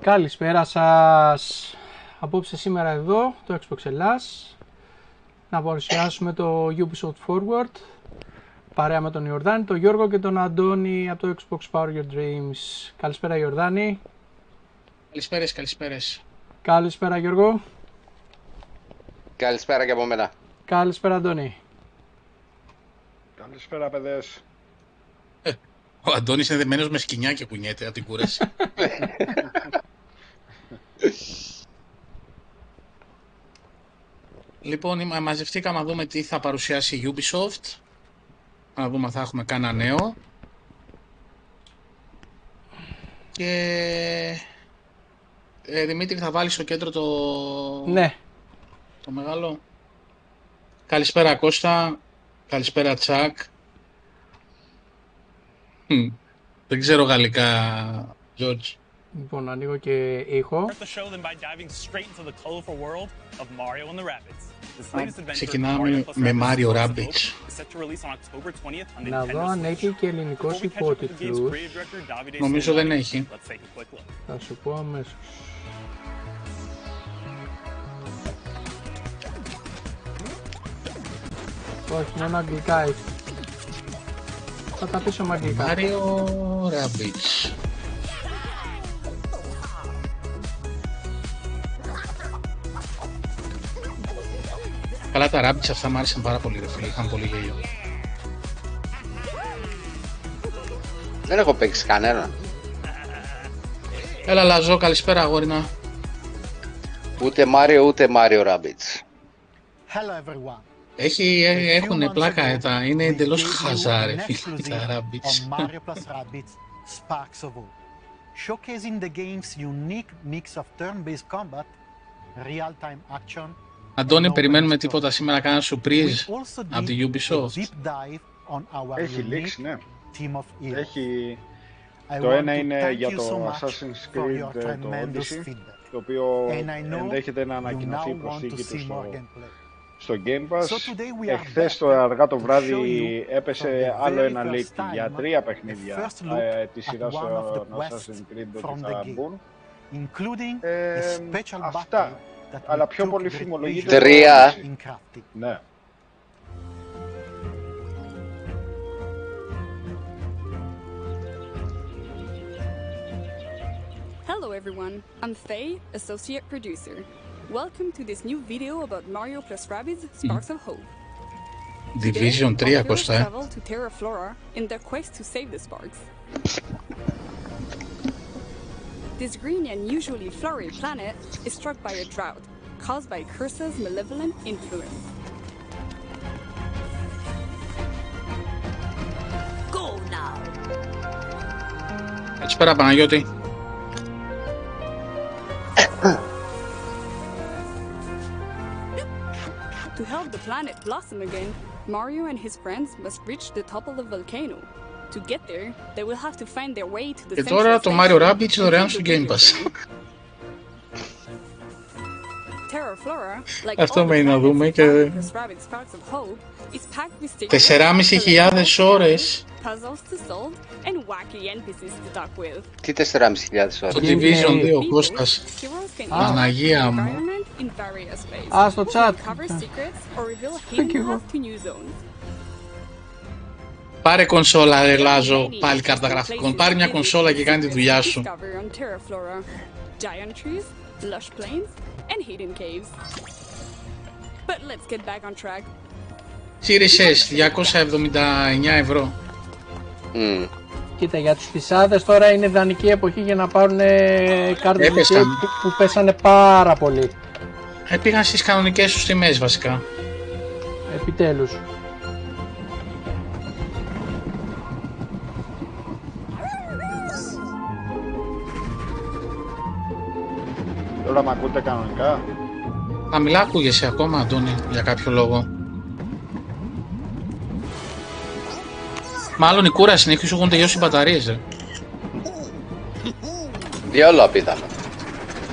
Καλησπέρα σας. Απόψε σήμερα εδώ, το XboxHellas, να παρουσιάσουμε το Ubisoft Forward, παρέα με τον Ιορδάνη, τον Γιώργο και τον Αντώνη από το Xbox Power Your Dreams. Καλησπέρα Ιορδάνη. Καλησπέρες. Καλησπέρα Γιώργο. Καλησπέρα και από μένα. Καλησπέρα Αντώνη. Καλησπέρα παιδες. Ο Αντώνης είναι δεμένος με σκοινιά και κουνιέται από την κούραση. Λοιπόν, μαζευτήκαμε να δούμε τι θα παρουσιάσει η Ubisoft. Να δούμε αν θα έχουμε κάνα νέο. Και... Δημήτρη, θα βάλεις στο κέντρο το... Ναι. Το μεγάλο. Καλησπέρα Κώστα. Καλησπέρα Τσακ. Δεν ξέρω γαλλικά, George. Λοιπόν, ανοίγω και ήχο. Ξεκινάμε με Mario Rabbids. Να δω αν έχει και ελληνικός υπότιτλους. Νομίζω δεν έχει. Θα σου πω αμέσως. Όχι, μόνο αγγλικά έχει. Θα τα πείσω με αγγλικά. Mario Rabbids. Καλά, τα Rabbids αυτά μου άρεσαν πάρα πολύ ρε φίλοι, είχαν πολύ γέλιο. Δεν έχω παίξει κανένα. Έλα Λαζό, καλησπέρα αγόρινα. Ούτε Mario ούτε Mario Rabbids. Hello everyone. Έχουν πλάκα, είναι εντελώς χαζά ρε φίλοι τα Rabbids. Mario plus Rabbids Sparks of Hope, showcasing the game's unique mix of turn-based combat, real-time action. Αντώνη, περιμένουμε τίποτα σήμερα, κάνα surprise από τη Ubisoft. Έχει λήξει, ναι. Έχει... Το ένα είναι για το Assasins Creed, το Odyssey, το οποίο ενδέχεται να ανακοινωθεί η προσθήκη του στο Game Pass. Εχθές το αργά το βράδυ έπεσε άλλο ένα leak για 3 παιχνίδια της σειράς των Assasins Creed ότι θα μπουν. Αυτά, αλλά πιο πολύ φημολογείται. 3. Ναι. Hello everyone, I'm Faye, Associate Producer. Welcome to this new video about Mario plus Rabbids Sparks of Hope. Division 3, Κώστα. Travel to Terra Flora in their quest to save the sparks. This green and usually flowery planet is struck by a drought caused by Cursa's malevolent influence. Go now. Καλησπέρα Παναγιώτη. To help the planet blossom again, Mario and his friends must reach the top of the volcano. To get there, they will have to find their way to the Και τώρα το Mario Rabbids δωρεάν στο Game Pass. Αυτό με είναι να δούμε και 4.500 ώρες. Τι 4.500 ώρες? Το Division 2, Κώστας. Παναγία μου. Στο chat. Πάρε κονσόλα ρε Λάζο, πάλι κάρτα γραφικών. Πάρε μια κονσόλα και κάνει τη δουλειά σου. Series S, 279 ευρώ. Κοίτα, για τους φυσάδες τώρα είναι ιδανική εποχή για να πάρουν κάρτες που πέσανε πάρα πολύ. Πήγαν στις κανονικές τους τιμές βασικά. Επιτέλους. Τώρα μ' ακούτε κανονικά? Χαμηλά ακούγεσαι ακόμα Αντώνη, για κάποιο λόγο. Μάλλον η κούραση είναι, σου έχουν τελειώσει οι μπαταρίες. Διόλο απίθανο.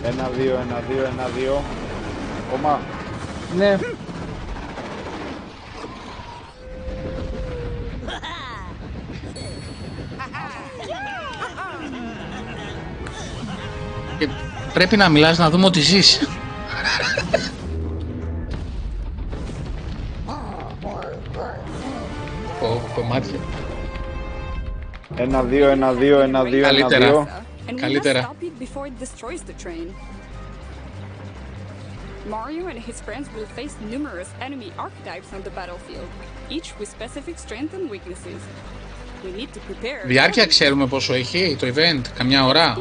1-2, 1-2, 1-2. Κόμμα. Ναι. Και Πρέπει να μιλάς να δούμε ότι ζεις. Κομμάτια. 1-2, 1-2, 1-2, 1-2. Καλύτερα. Mario and his friends will face numerous enemy archetypes on the battlefield, each with specific strengths and weaknesses. We need to prepare. Διάρκεια ξέρουμε πόσο έχει το event, καμιά ώρα.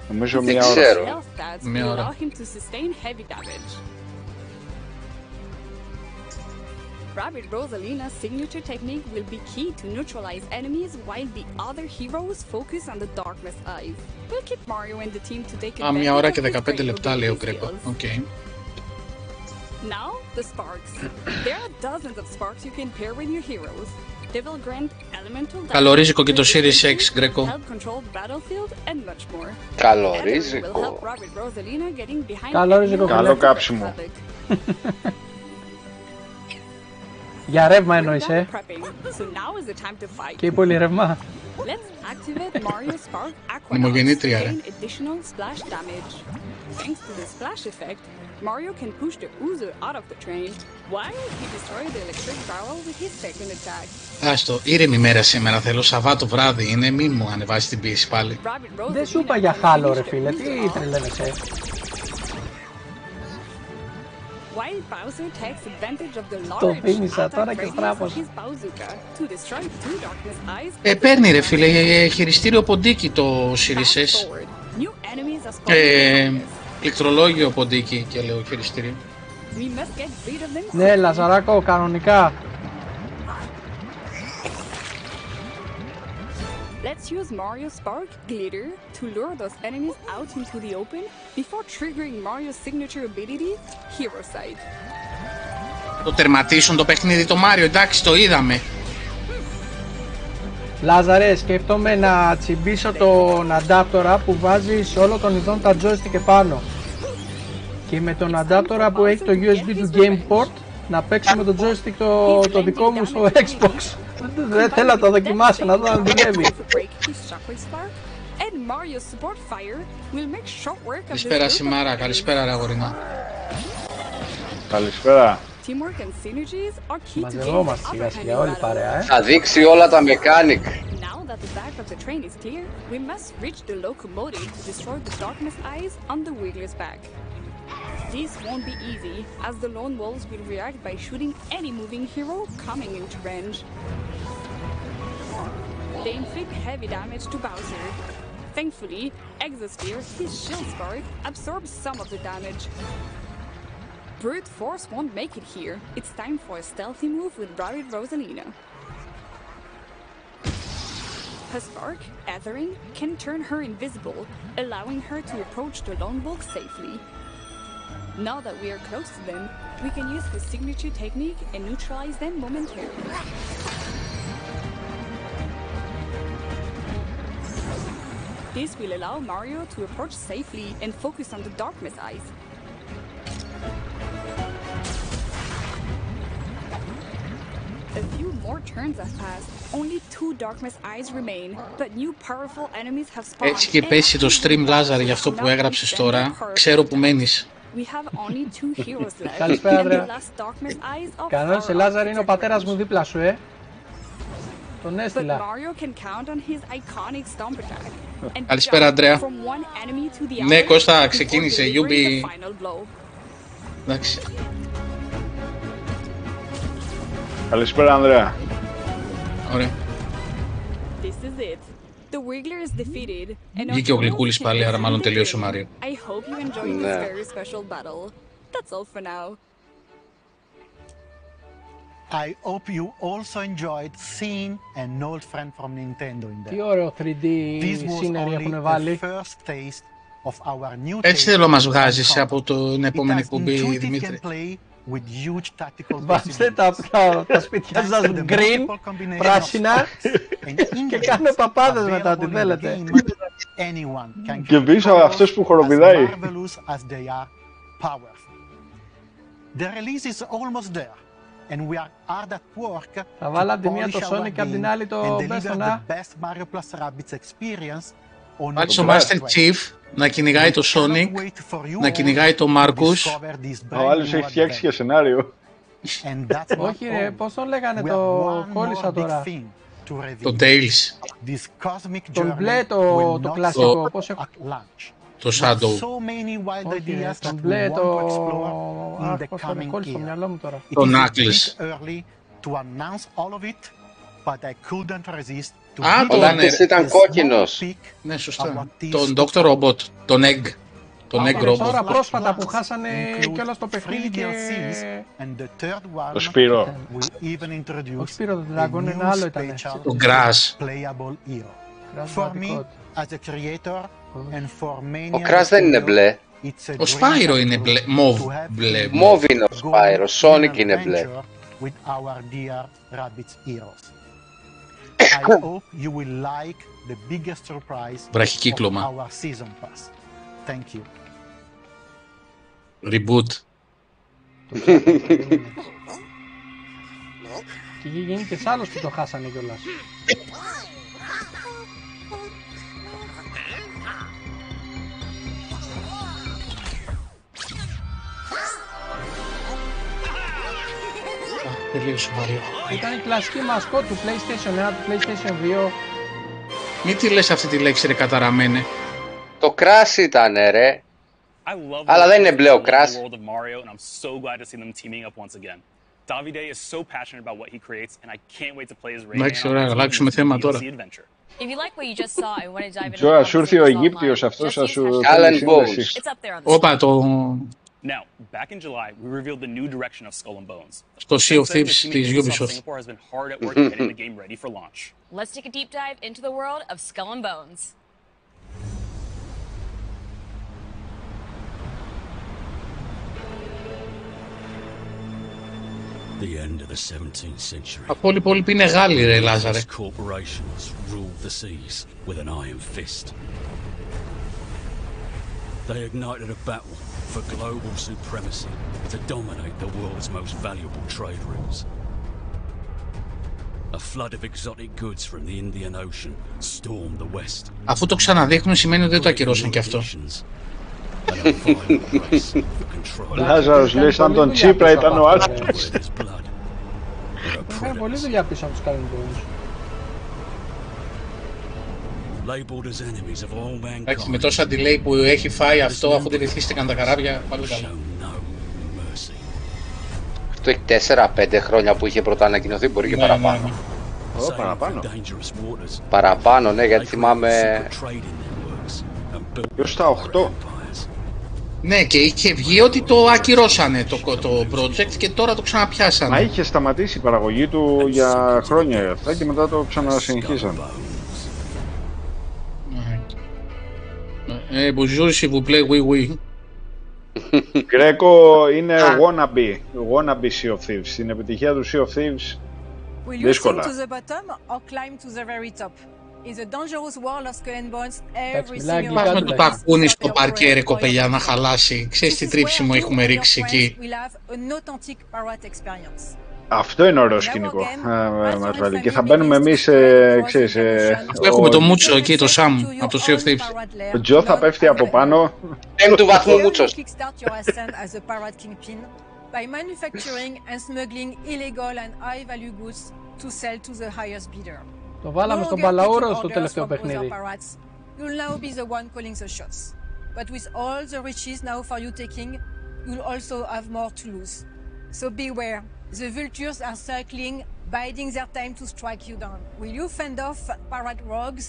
Νομίζω μία ώρα. Μία ώρα. Rabbit Rosalina's signature technique will be key to neutralize enemies while the other heroes focus on the darkness eyes. We'll keep Mario and the team to take advantage. Μία ώρα και 15 λεπτά λέει ο Γκρέκο. Okay. Now, the sparks. There are dozens of sparks you can pair with your heroes. They will grant elemental damage. Καλορίζικο και το Series X, Γκρέκο. Help control the battlefield and much more. Καλορίζικο. Καλορίζικο. Καλό κάψιμο. Για ρεύμα εννοείς, Και πολύ ρεύμα. Νομογεννήτρια, ρε. Thanks to the splash effect, Mario can push the Uzo out of the train while he destroys the electric barrel with his second attack. Άστο, ήρεμη μέρα σήμερα θέλω, Σαββάτο βράδυ είναι, μη μου ανεβάσει την πίεση πάλι. Δεν σου είπα για χάλο ρε φίλε, τι τρελαίνεσαι. Το θύμισα τώρα και στράφος. Παίρνει ρε φίλε, χειριστήριο ποντίκι το Series S. Πληκτρολόγιο ποντίκι και λέω χειριστήριο. Ναι, Λαζαράκο, κανονικά. Let's use Mario's Spark Glitter to lure those enemies out into the open before triggering Mario's signature ability, Hero Sight. Το τερματίσουν το παιχνίδι το Μάριο, εντάξει το είδαμε. Λάζαρε, σκέφτομαι να τσιμπήσω τον αντάπτορα που βάζει σε όλο τον ειδών τα joystick επάνω. Και με τον αντάπτορα που έχει το USB του GamePort να παίξω με το joystick το δικό μου στο Xbox. Δεν θέλω να το δοκιμάσω, να δω αν δουλεύει. Καλησπέρα Σιμάρα, καλησπέρα ρε αγορίνα. Καλησπέρα. Μαζευόμαστε σιγά σιγά όλη παρέα, Θα δείξει όλα τα mechanic. This won't be easy, as the lone wolves will react by shooting any moving hero coming into range. They inflict heavy damage to Bowser. Thankfully, Exosphere, his shield spark, absorbs some of the damage. Brute Force won't make it here. It's time for a stealthy move with Rabbit Rosalina. Her spark, Ethering, can turn her invisible, allowing her to approach the lone wolf safely. Now that we are close to them, we can use the signature technique and neutralize them momentarily. This will allow Mario to approach safely and focus on the darkness eyes. A few more turns have passed. Only 2 darkness eyes remain, but new powerful enemies have spawned. Έτσι και πέσει το stream Λάζαρ για αυτό που έγραψες τώρα. Ξέρω που μένεις. Καλησπέρα Ανδρέα. Κανόνες σε Λάζαρ είναι ο πατέρας μου δίπλα σου, Τον έστειλα. Καλησπέρα Ανδρέα. Ναι Κώστα, ξεκίνησε, Ubi. Εντάξει. Καλησπέρα Ανδρέα. Ωραία. Βγήκε ο Γλυκούλης πάλι, άρα μάλλον τελείωσε ο Μάριο. I hope you also enjoyed seeing an old friend from Nintendo in there. Τι ωραίο 3D scenery έχουν βάλει. Έτσι θέλω να μας βγάζεις από την επόμενη εκπομπή, Δημήτρη. Βάζετε τα σπίτια σας green, πράσινα και κάνω παπάδες μετά, ό,τι θέλετε. Και πίσω αυτός που χοροπηδάει. Θα βάλω από τη μία το Sonic και από την άλλη το Best. Βάλεις ο Master Chief να κυνηγάει το Sonic, να κυνηγάει το Marcus. Ο άλλος έχει φτιάξει και σενάριο. Όχι ρε, πώς τον λέγανε, το κόλλησα τώρα. Το Tails. Τον μπλε, το κλασικό, πώς έχω... Το Shadow. Όχι ρε, τον μπλε, το... Πώς τον κόλλησα στο μυαλό μου τώρα. Το Knuckles. Ο Knuckles ήταν κόκκινος. Ναι, σωστά. Τον Dr. Robot, τον Egg. Τον Egg Robot. Τώρα πρόσφατα που χάσανε κιόλας το παιχνίδι και... Το Σπύρο. Ο Σπύρο το Dragon, ένα άλλο ήταν. Το Grass. Ο Crash δεν είναι μπλε. Ο Spyro είναι μπλε. Μπλε. Μόβ είναι ο Spyro. Sonic είναι μπλε. Βραχικύκλωμα. Reboot. Και είχε γίνει και σ' άλλος που το χάσανε κιόλας. Ήταν η κλασική μασκότ του PlayStation 1, του PlayStation 2. Μην τη λες αυτή τη λέξη ρε καταραμένε. Το Crash ήταν ρε. Αλλά δεν είναι μπλε ο Crash. Εντάξει, ωραία, αλλάξουμε θέμα τώρα. Τζοa, σου ήρθε ο Αιγύπτιος αυτός, θα σου θέλει σύνδεση. Όπα, το... Στο Sea of Thieves της Ubisoft. Let's take a deep dive into the world of Skull and Bones. The end of the 17th century. Από όλη υπόλοιπη είναι Γάλλοι ρε Λάζαρε. Corporations ruled the seas with an iron fist. They ignited a battle for global supremacy to dominate the world's most valuable trade routes. A flood of exotic goods from the Indian Ocean stormed the west. Αφού το ξαναδείχνουν σημαίνει ότι δεν το ακυρώσαν κι αυτό. Ο Λάζαρος λέει σαν τον Τσίπρα ήταν ο άσπρος. Είχαν πολλή δουλειά πίσω από τους καλυμπούνους. Εντάξει, με τόσα delay που έχει φάει αυτό, αφού δεν ρυθμίστηκαν τα καράβια, πάλι καλά. Αυτό έχει 4-5 χρόνια που είχε πρώτα ανακοινωθεί, μπορεί και παραπάνω. Παραπάνω. Παραπάνω, ναι, γιατί θυμάμαι... Ποιος στα 8. Ναι, και είχε βγει ότι το ακυρώσανε το project και τώρα το ξαναπιάσανε. Μα είχε σταματήσει η παραγωγή του για χρόνια αυτά και μετά το ξανασυνεχίσανε. Bonjour, s'il vous plaît, oui, oui. Γκρέκο είναι wannabe Sea of Thieves. Στην επιτυχία του Sea of Thieves δύσκολα. Πάμε το τακούνι στο παρκέ ρε κοπελιά να χαλάσει. Ξέρεις τι τρίψιμο έχουμε ρίξει εκεί. Αυτό είναι ωραίο σκηνικό, μας βάλει. Και θα μπαίνουμε εμείς, ξέρεις... Έχουμε το Μούτσο εκεί, το Σαμ, από το Sea of Thieves. Ο Τζο θα πέφτει από πάνω. Πέμπτου βαθμού Μούτσος. By manufacturing and smuggling illegal and high-value goods to sell to the highest bidder. Το βάλαμε στον Παλαούρο στο τελευταίο παιχνίδι. You'll now be the one calling the shots. But with all the riches now for you taking, you'll also have more to lose. So beware. The vultures are circling, biding their time to strike you down. Will you fend off pirate rogues,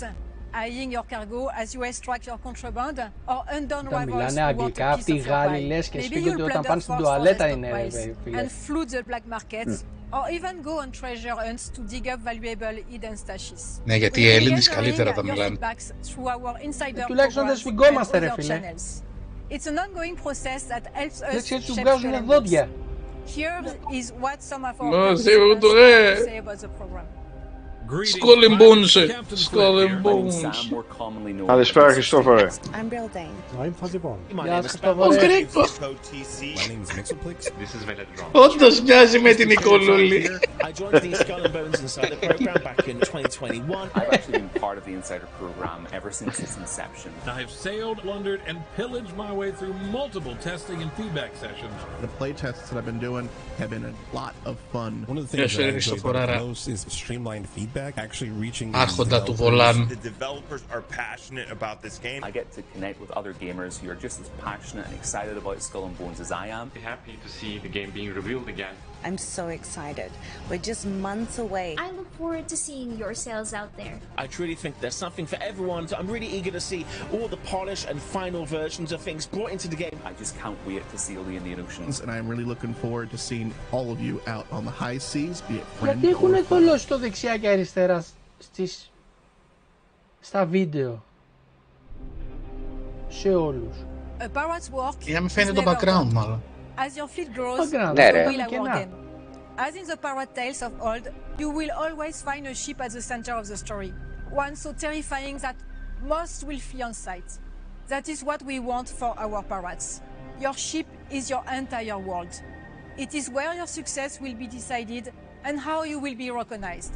eyeing your cargo as you extract your contraband, or undone rivals μιλάνε who want αγγλικά a αυτοί οι piece of Γάλλοι pie? λες και Maybe σπίγγονται you'll όταν plunder πάνε στην forts for τουαλέτα the είναι stockpiles and flood the black markets, or even go on treasure hunts to dig up valuable hidden stashes. Ναι, γιατί οι Έλληνες καλύτερα τα μιλάνε. Τουλάχιστον δεν σφιγγόμαστε ρε φίλε. It's an ongoing process that helps us Έτσι τους shape βγάζουν Skull and δόντια. Here is what some of our Μας participants have to say about the program. Skull and Bones, Skull and Bones. Καλησπέρα Χριστόφορε. Γεια σας Χριστόφορε. Όντως μοιάζει με την Νικολούλη. I joined the Skull and Bones Insider program back in 2021. I've actually been part of the Insider program ever since its inception. I have sailed, plundered, and pillaged my way through multiple testing and feedback sessions. The play tests that I've been doing have been a lot of fun. One of the things that I enjoy the most is streamlined feedback, actually reaching the developers are passionate about this game. I get to connect with other gamers who are just as passionate and excited about Skull and Bones as I am. Happy to see the game being revealed again. I'm so excited. We're just months away. I look forward to seeing your sales out there. I truly think there's something for everyone, so I'm really eager to see all the polished and final versions of things brought into the game. I just can't wait to sail the Indian Oceans. And I'm really looking forward to seeing all of you out on the high seas, be it friend Γιατί έχουν θολώσει το δεξιά και αριστερά στα βίντεο σε όλους. Για να μην φαίνεται το background μάλλον. As your fleet grows, you will our game. As in the pirate tales of old, you will always find a ship at the center of the story. One so terrifying that most will flee on sight. That is what we want for our pirates. Your ship is your entire world. It is where your success will be decided and how you will be recognized.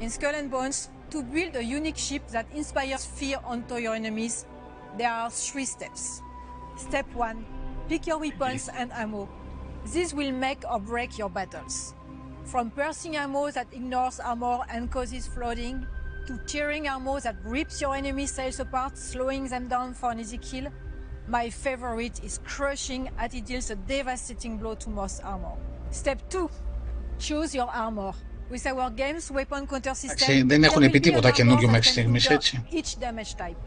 In Skull and Bones, to build a unique ship that inspires fear onto your enemies, there are 3 steps. Step 1. Pick your weapons and ammo. This will make or break your battles. From piercing ammo that ignores armor and causes flooding, to tearing ammo that rips your enemy's sails apart, slowing them down for an easy kill, my favorite is crushing as it deals a devastating blow to most armor. Step 2. Choose your armor. With our game's weapon counter system, δεν έχουν πει τίποτα καινούριο μέχρι στιγμής, έτσι. Each damage type.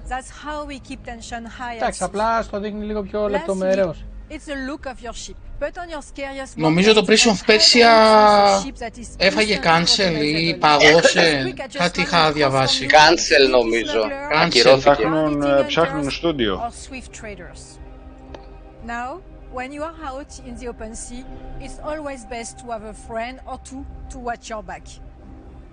That's how we keep tension high. Εντάξει, απλά στο δείχνει λίγο πιο λεπτομερέως. It's the look of your ship. Put on your scariest. Νομίζω το Prince of Persia έφαγε cancel ή παγώσε. Κάτι είχα διαβάσει. Cancel νομίζω. Ψάχνουν στούντιο. Now, when you are out in the open sea, it's always best to have a friend or two to watch your back.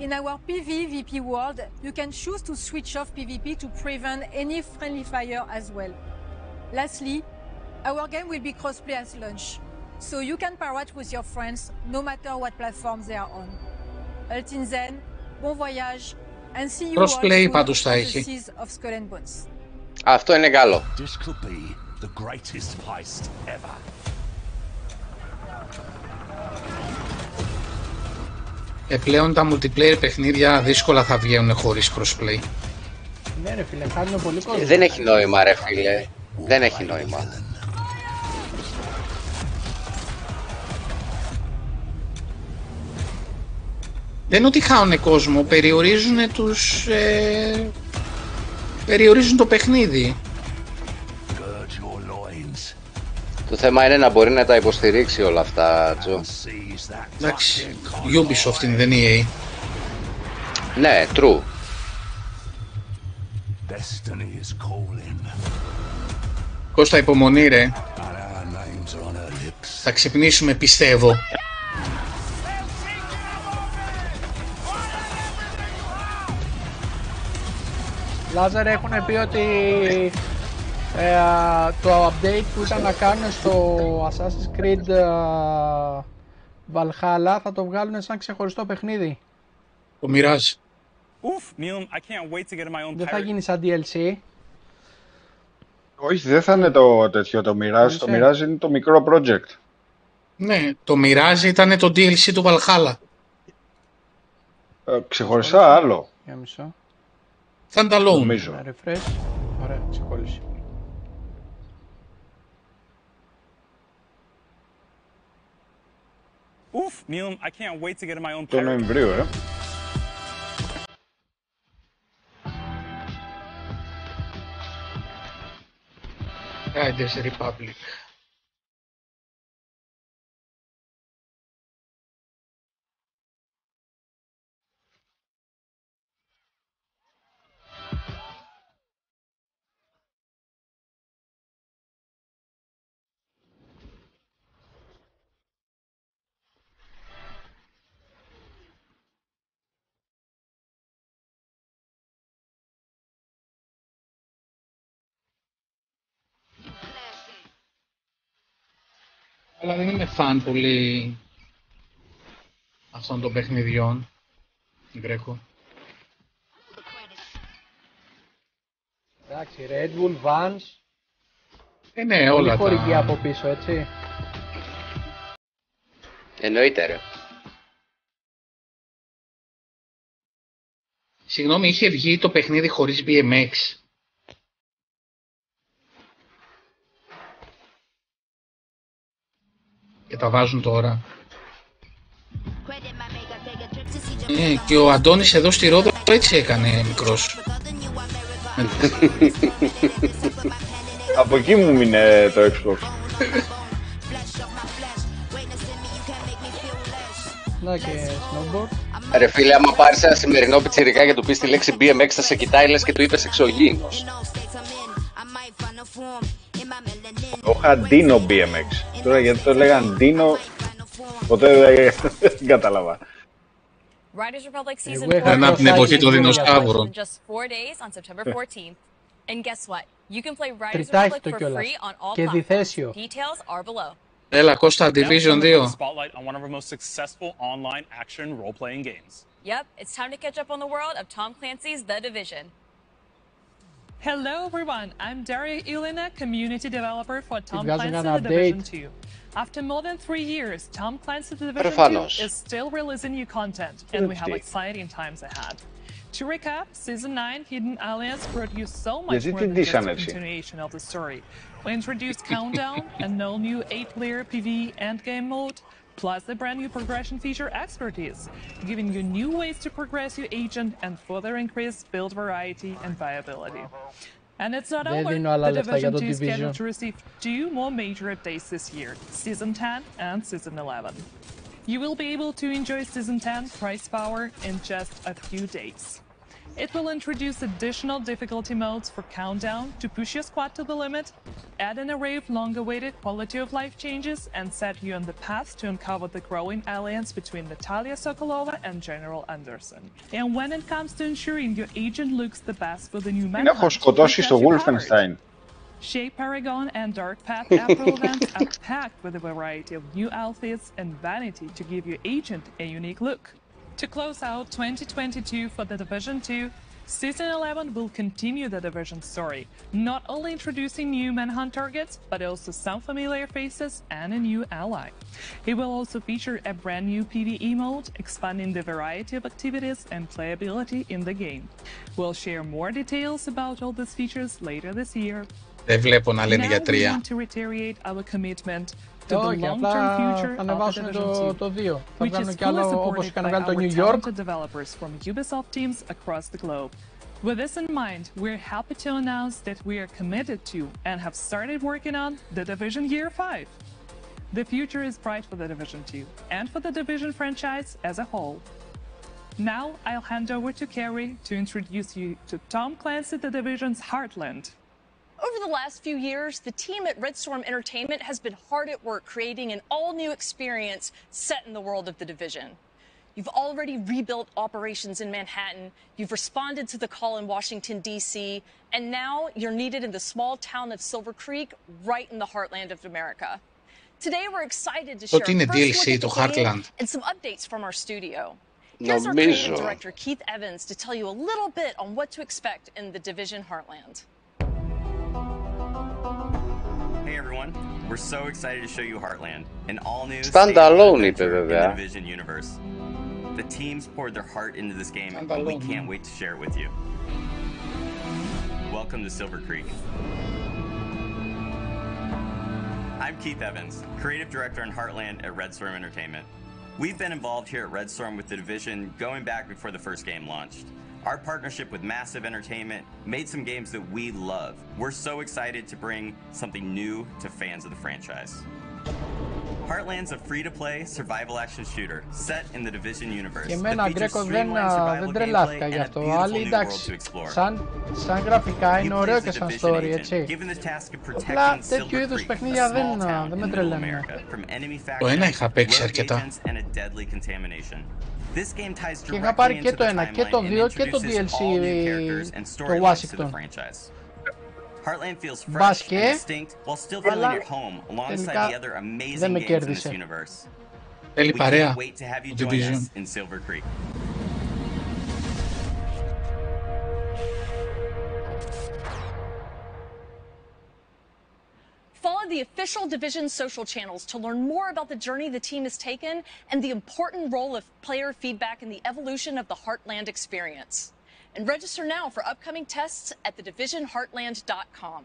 In our PvP world, you can choose to switch off PvP to prevent any friendly fire as well. Lastly, our game will be crossplay at launch, so you can pirate with your friends no matter what platform they are on. Until then, bon voyage, and see you crossplay all πάντως θα έχει. of Skull and Bones. Αυτό είναι καλό. This could be the greatest heist ever. Πλέον τα multiplayer παιχνίδια δύσκολα θα βγαίνουν χωρίς crossplay. Ναι ρε φίλε, χάνουμε πολύ κόσμο. Δεν έχει νόημα ρε φίλε. Δεν έχει νόημα. Δεν είναι ότι χάουνε κόσμο, περιορίζουν τους... περιορίζουν το παιχνίδι. Το θέμα είναι να μπορεί να τα υποστηρίξει όλα αυτά, Τζο. Εντάξει, Ubisoft είναι, δεν είναι EA. Ναι, true. Κώστα, υπομονή ρε. Θα ξυπνήσουμε, πιστεύω. Λάζαρε, έχουν πει ότι το update που ήταν να κάνουν στο Assasins Creed Valhalla θα το βγάλουν σαν ξεχωριστό παιχνίδι. Το μοιράζει. Δεν θα γίνει σαν DLC. Όχι, δεν θα είναι το τέτοιο το μοιράζει. Το μοιράζει είναι το μικρό project. Ναι, το μοιράζει ήταν το DLC του Valhalla. Ξεχωριστά άλλο. Για μισό. Standalone. Νομίζω. Refresh. Ωραία, ξεκόλλησε. Το Νοεμβρίου, Riders Republic. Αλλά δεν είμαι φαν πολύ αυτών των παιχνιδιών. Γκρέκο. Εντάξει, Red Bull, Vans. Ναι, όλα τα... χορηγία από πίσω, έτσι. Εννοείται, ρε. Συγγνώμη, είχε βγει το παιχνίδι χωρίς BMX. Και τα βάζουν τώρα. Και ο Αντώνης εδώ στη Ρόδο έτσι έκανε μικρός. Από εκεί μου μείνε το Xbox. Να και snowboard. Ρε φίλε, άμα πάρεις ένα σημερινό πιτσιρικά και του πεις τη λέξη BMX θα σε κοιτάει λες και του είπες εξωγήινος. Εγώ είχα Dino BMX. Τώρα γιατί το λέγαν Dino, ποτέ δεν κατάλαβα. Riders Republic Season 4 από την εποχή των δεινοσαύρων. just 4 days on September 14th. And guess what? You can play Riders Republic for free on all platforms. Details are below. Έλα, Κώστα, Division 2. Spotlight on one of our most successful online action role-playing games. Yep, it's time to catch up on the world of Tom Clancy's The Division. Hello everyone, I'm Daria Ilina, community developer for Tom Clancy's The Division 2. After more than 3 years, Tom Clancy's The Division 2 is still releasing new content, and we have exciting times ahead. To recap, Season 9 Hidden Alliance brought you so much more than just a continuation of the story. We introduced Countdown, an all-new 8-player PvE endgame mode, plus the brand new progression feature Expertise, giving you new ways to progress your agent and further increase build variety and viability. And it's not over. The Division 2 is scheduled to receive 2 more major updates this year, Season 10 and Season 11. You will be able to enjoy Season 10 price power in just a few days. It will introduce additional difficulty modes for Countdown to push your squad to the limit, add an array of long-awaited quality of life changes, and set you on the path to uncover the growing alliance between Natalia Sokolova and General Anderson. And when it comes to ensuring your agent looks the best for the new Manhunt, Shape Paragon and Dark Path April events are packed with a variety of new outfits and vanity to give your agent a unique look. To close out 2022 for The Division 2, Season 11 will continue the Division story, not only introducing new Manhunt targets, but also some familiar faces and a new ally. It will also feature a brand new PvE mode, expanding the variety of activities and playability in the game. We'll share more details about all these features later this year. Δεν βλέπω να λένε για 3. To reiterate our commitment to the long-term future of the Division 2, which is fully supported by our talented developers from Ubisoft teams across the globe. With this in mind, we're happy to announce that we are committed to and have started working on The Division Year 5. The future is bright for The Division 2 and for the Division franchise as a whole. Now I'll hand over to Carrie to introduce you to Tom Clancy The Division's Heartland. Over the last few years, the team at Red Storm Entertainment has been hard at work creating an all-new experience set in the world of The Division. You've already rebuilt operations in Manhattan, you've responded to the call in Washington, D.C., and now you're needed in the small town of Silver Creek, right in the heartland of America. Today, we're excited to share a first look at the game and some updates from our studio. Here's our creative director, Keith Evans, to tell you a little bit on what to expect in the Division Heartland. Hey everyone, we're so excited to show you Heartland, an all-new standalone in the Division universe. The teams poured their heart into this game, and we can't wait to share it with you. Welcome to Silver Creek. I'm Keith Evans, creative director in Heartland at Red Storm Entertainment. We've been involved here at Red Storm with the Division going back before the first game launched. Our partnership with Massive Entertainment made some games that we love. We're so excited to bring something new to fans of the franchise. Heartland's a free-to-play survival action shooter set in the Division universe. Και εμένα Γκρέκο δεν τρελάθηκα γι' αυτό. Άλλοι εντάξει, σαν γραφικά είναι ωραίο και σαν story, έτσι. Απλά τέτοιου είδους παιχνίδια δεν με τρελαίνουν. Το ένα είχα παίξει αρκετά. Και είχα πάρει και το 1 και το 2 και το DLC το Washington. Μπας και τελικά δεν με κέρδισε. Θέλει παρέα. Follow the official Division social channels to learn more about the journey the team has taken and the important role of player feedback in the evolution of the Heartland experience. And register now for upcoming tests at thedivisionheartland.com.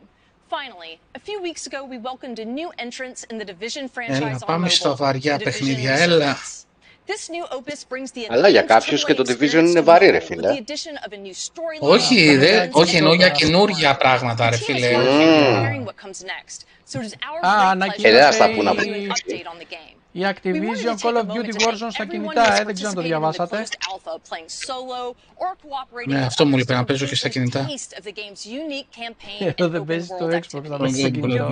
Finally, a few weeks ago we welcomed a new entrance in the Division franchise on mobile, the Division. This new opus brings the Αλλά για κάποιους και το Division είναι βαρύ, ρε φίλε. Όχι, εννοώ για καινούργια πράγματα, ρε φίλε. Η Activision Call of Duty Warzone στα κινητά, δεν ξέρω αν το διαβάσατε. Ναι, αυτό μου λείπει να παίζω και στα κινητά. Εδώ δεν παίζει το Xbox, θα παίζει στο κινητό.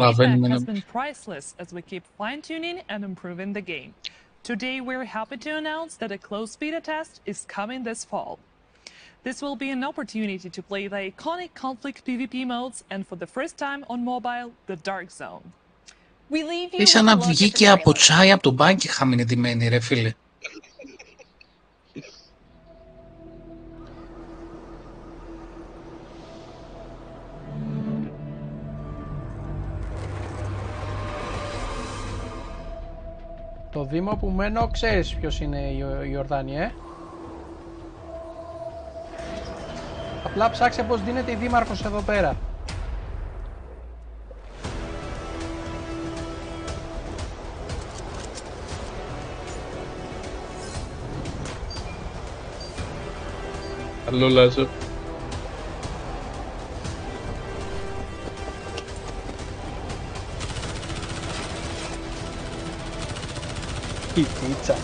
Today we're happy to announce that a closed beta test is coming this fall. This will be an opportunity to play the iconic conflict PvP modes and for the first time on mobile, the Dark Zone. Ήσαν να βγει και από τσάι από τον μπάνκι χαμένη ντυμένη, ρε φίλε. Το Δήμο που μένω, ξέρεις ποιος είναι η Ιορδάνη, Απλά ψάξε πως δίνεται η δήμαρχος εδώ πέρα. Καλό Λάζο. Η πίτσα.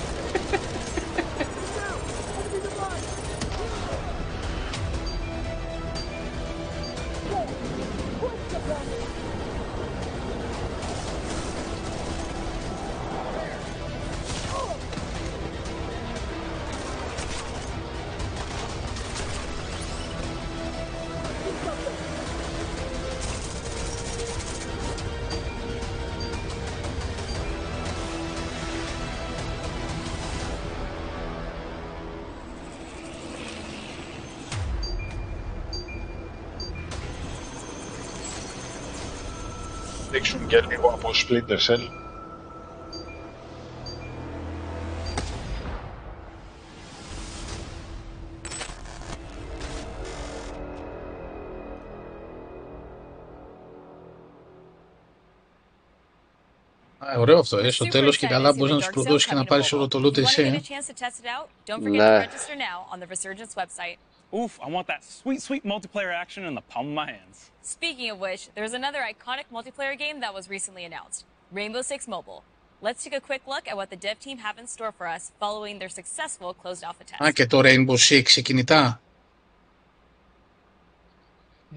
Δείξουν και λίγο από Splinter Cell. Ωραίο αυτό, στο τέλος και καλά μπορείς να τους προδώσεις και να πάρεις όλο το loot εσύ. Ναι. Oof, I want that sweet multiplayer action in the palm of my hands. Speaking of which, there's another iconic multiplayer game that was recently announced, Rainbow Six Mobile. Let's take a quick look at what the dev team have in store for us following their successful closed alpha test. Α, και το Rainbow Six σε κινητά.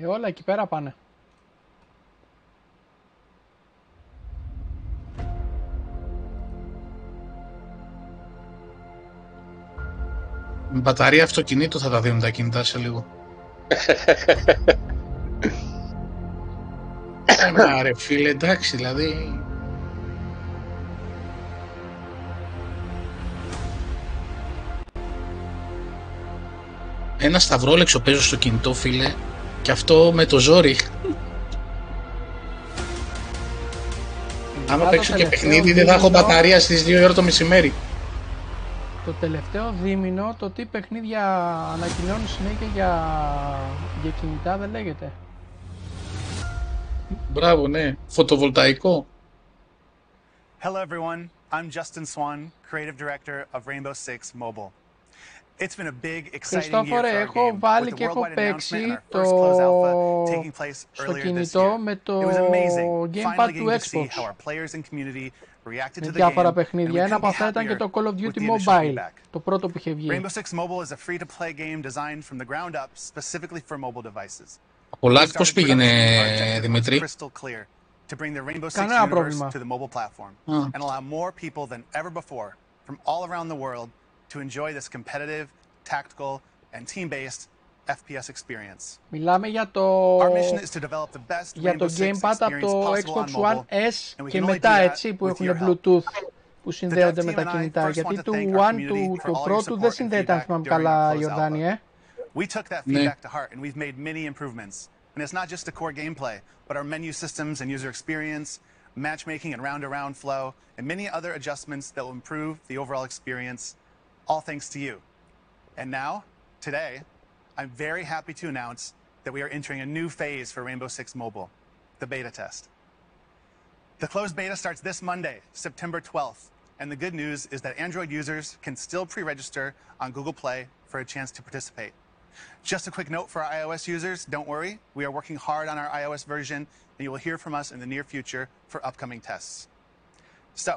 Όλα εκεί πέρα πάνε. Με μπαταρία αυτοκινήτου θα τα δίνουν τα κινητά σε λίγο. Ρε φίλε, εντάξει, δηλαδή... Ένα σταυρόλεξο παίζω στο κινητό, φίλε, και αυτό με το ζόρι. Άμα παίξω και παιχνίδι δεν θα έχω μπαταρία στις 2 ώρα το μεσημέρι. Το τελευταίο δίμηνο το τι παιχνίδια ανακοινώνουν συνέχεια για κινητά δεν λέγεται. Μπράβο, ναι. Φωτοβολταϊκό. Hello everyone, I'm Justin Swan, creative director of Rainbow Six Mobile. It's been a big, exciting year for our game, with the worldwide announcement and our first closed alpha taking place earlier this year. It was amazing, finally getting to see how our players and community reacted to the game, and we couldn't be happier with the initial feedback. Το πρώτο που είχε βγει. Rainbow Six Mobile is a free-to-play game designed from the ground up specifically for mobile devices. Ο Λάκ πώς πήγαινε, Δημήτρη? To bring the Rainbow Six universe to the mobile platform and allow more people than ever before from all around the world to enjoy this competitive, tactical, and team-based FPS experience. Μιλάμε για το gamepad από το Xbox One S και μετά, έτσι, που έχουν Bluetooth που συνδέονται με τα κινητά. Γιατί του One, του πρώτου δεν συνδέεται, αν θυμάμαι καλά, Ιορδάνη, We took that feedback to heart and we've made many improvements. And it's not just the core gameplay, but our menu systems and user experience, matchmaking and round-to-round flow, and many other adjustments that will improve the overall experience, all thanks to you. And now, today, I'm very happy to announce that we are entering a new phase for Rainbow Six Mobile, the beta test. The closed beta starts this Monday, September 12th, and the good news is that Android users can still pre-register on Google Play for a chance to participate. Just a quick note for our iOS users, don't worry, we are working hard on our iOS version, and you will hear from us in the near future for upcoming tests. So,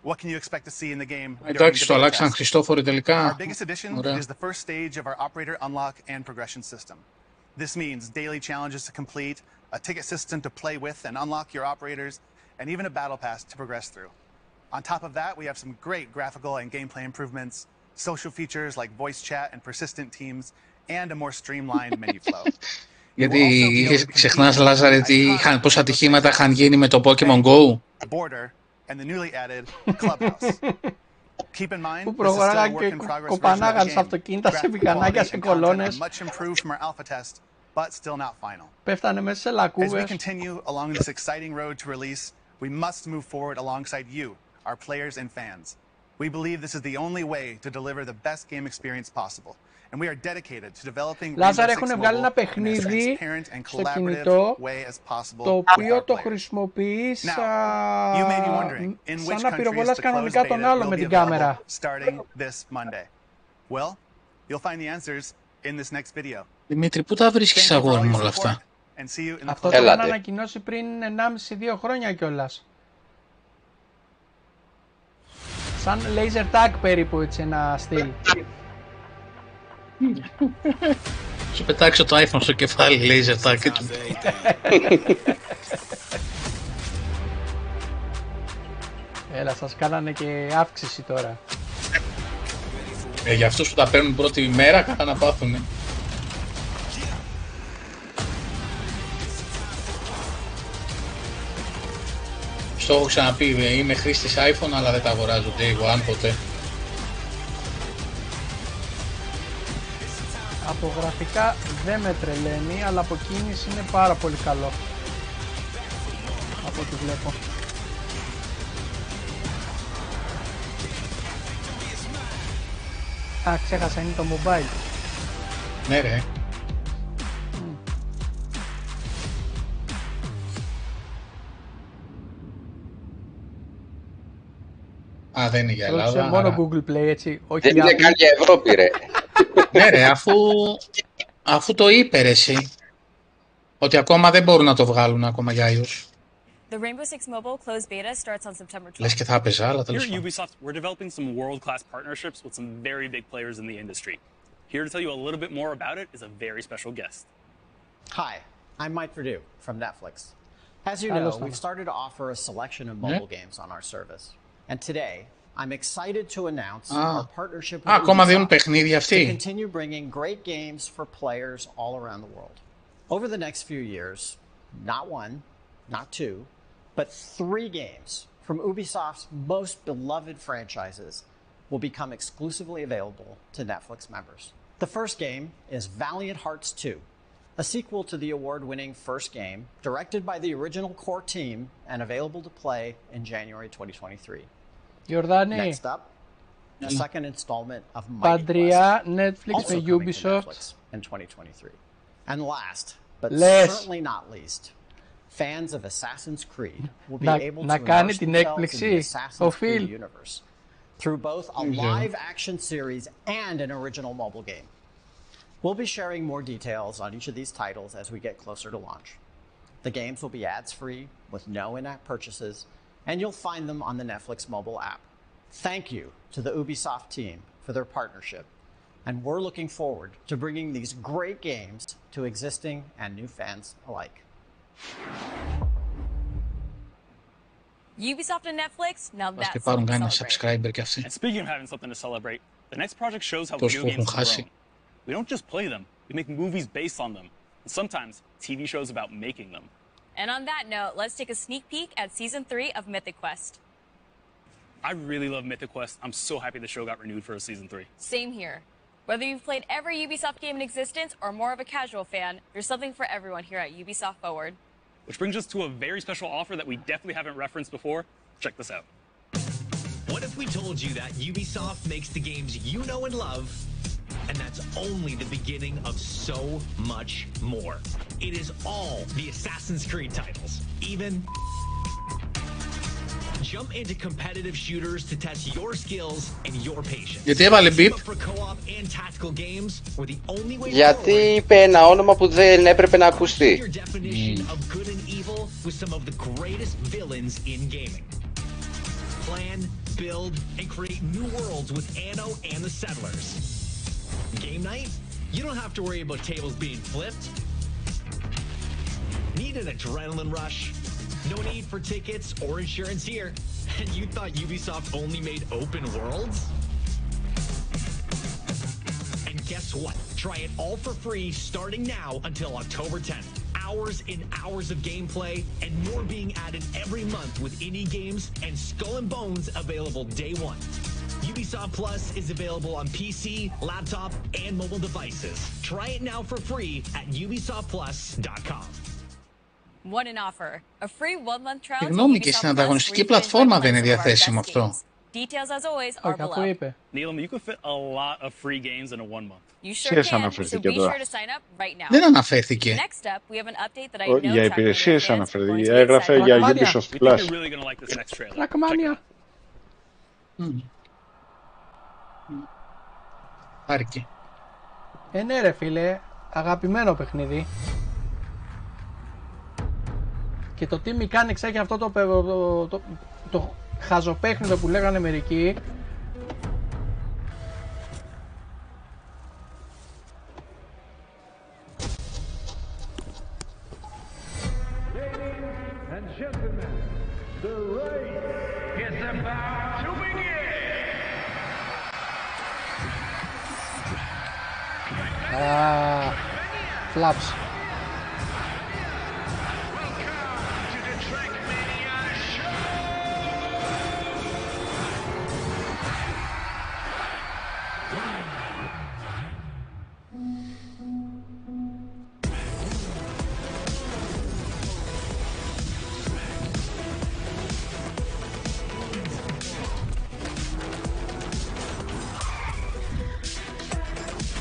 what can you expect to see in the game during the beta test? Our biggest addition is the first stage of our operator unlock and progression system. This means daily challenges to complete, a ticket system to play with and unlock your operators, and even a battle pass to progress through. On top of that, we have some great graphical and gameplay improvements, social features like voice chat and persistent teams, and a more streamlined menu flow. Γιατί ξεχνάς, Λάζαρε, πόσα ατυχήματα είχαν γίνει με το Pokemon Go. Που προχωράγαν και κοπανάγαν σε αυτοκίνητα, σε μηχανάκια, σε κολόνες. Πέφτανε μέσα σε λακκούβες. We must move forward alongside you, our players and fans. We believe this is the only way to deliver the best game experience possible. And we are dedicated to developing Λάζαρε, έχουν βγάλει ένα παιχνίδι στο κινητό, το οποίο το χρησιμοποιείς σαν να πυροβολάς κανονικά τον άλλο με την κάμερα. Δημήτρη, πού τα βρίσκεις, αγόρι μου, όλα αυτά? Αυτό το είχαν ανακοινώσει πριν 1,5-2 χρόνια κιόλας. Σαν laser tag περίπου, έτσι, ένα στυλ. Σου πετάξω το iPhone στο κεφάλι, laser tag. Έλα, σας κάνανε και αύξηση τώρα. Για αυτούς που τα παίρνουν πρώτη μέρα, κατά να πάθουνε. Στο έχω ξαναπεί, είμαι χρήστης iPhone, αλλά δεν τα αγοράζω Day One ποτέ. Από γραφικά δεν με τρελαίνει, αλλά από κίνηση είναι πάρα πολύ καλό. Από ό,τι βλέπω. Α, ξέχασα, είναι το mobile. Ναι ρε. Α, δεν είναι για Ελλάδα. Μόνο Google Play, έτσι. Όχι, δεν είναι καν για Ευρώπη, ρε. Ναι ρε, αφού το είπε ρε εσύ, ότι ακόμα δεν μπορούν να το βγάλουν ακόμα για iOS. The Rainbow Six Mobile closed beta starts on September 12th. Λες και θα έπαιζα, αλλά τέλος πάντων. Here at Ubisoft, we're developing some world-class partnerships with some very big players in the industry. Here to tell you a little bit more about it is a very special guest. Hi, I'm Mike Perdue from Netflix. As you know, we've started to offer a selection of mobile games on our service. And today, I'm excited to announce our partnership with Ubisoft to continue bringing great games for players all around the world. Over the next few years, not one, not two, but 3 games from Ubisoft's most beloved franchises will become exclusively available to Netflix members. The first game is Valiant Hearts 2, a sequel to the award-winning first game, directed by the original core team and available to play in January 2023. Γιορδάνη, Next up, the second installment of Mighty Quest, Netflix also με coming to Ubisoft. Netflix in 2023. And last, but Λες. certainly not least, fans of Assassin's Creed will be able να to κάνει immerse την themselves in the έκπληξη Assassin's ο Creed Φιλ. universe through both a live action series and an original mobile game. We'll be sharing more details on each of these titles as we get closer to launch. The games will be ads-free with no in-app purchases, and you'll find them on the Netflix mobile app. Thank you to the Ubisoft team for their partnership, and we're looking forward to bringing these great games to existing and new fans alike. Ubisoft and Netflix, now that's something to celebrate. And speaking of having something to celebrate, the next project shows how video games have grown. We don't just play them, we make movies based on them, and sometimes TV shows about making them. And on that note, let's take a sneak peek at Season 3 of Mythic Quest. I really love Mythic Quest. I'm so happy the show got renewed for a season 3. Same here. Whether you've played every Ubisoft game in existence or more of a casual fan, there's something for everyone here at Ubisoft Forward. Which brings us to a very special offer that we definitely haven't referenced before. Check this out. What if we told you that Ubisoft makes the games you know and love, and that's only the beginning of so much more? It is all the Assassin's Creed titles, even... Jump into competitive shooters to test your skills and your patience. Γιατί έβαλε μπιπ? Γιατί είπε ένα όνομα που δεν έπρεπε να ακουστεί. Plan, build, and create new worlds with Anno and the Settlers. Game night? You don't have to worry about tables being flipped. Need an adrenaline rush? No need for tickets or insurance here. And you thought Ubisoft only made open worlds? And guess what? Try it all for free starting now until October 10th. Hours and hours of gameplay and more being added every month with indie games and Skull and Bones available day one. Ubisoft Plus is available on PC, laptop, and mobile devices. Try it now for free at ubisoftplus.com. What an offer. A free 1-month trial. Συγγνώμη, και στην ανταγωνιστική πλατφόρμα δεν είναι διαθέσιμο αυτό. Details as always are below. Neelam, you could fit a lot of free games in a 1 month. You sure can, so be sure to sign up right now. Δεν αναφέρθηκε. Next up, we have an update that I know για υπηρεσίες αναφέρθηκε. Έγραφε για Ubisoft Plus. Τρακμάνια. Άρηκε. Ναι ρε φίλε, αγαπημένο παιχνίδι. Και το τι mechanics έχει αυτό το χαζοπέχνιδο που λέγανε μερικοί. Flaps.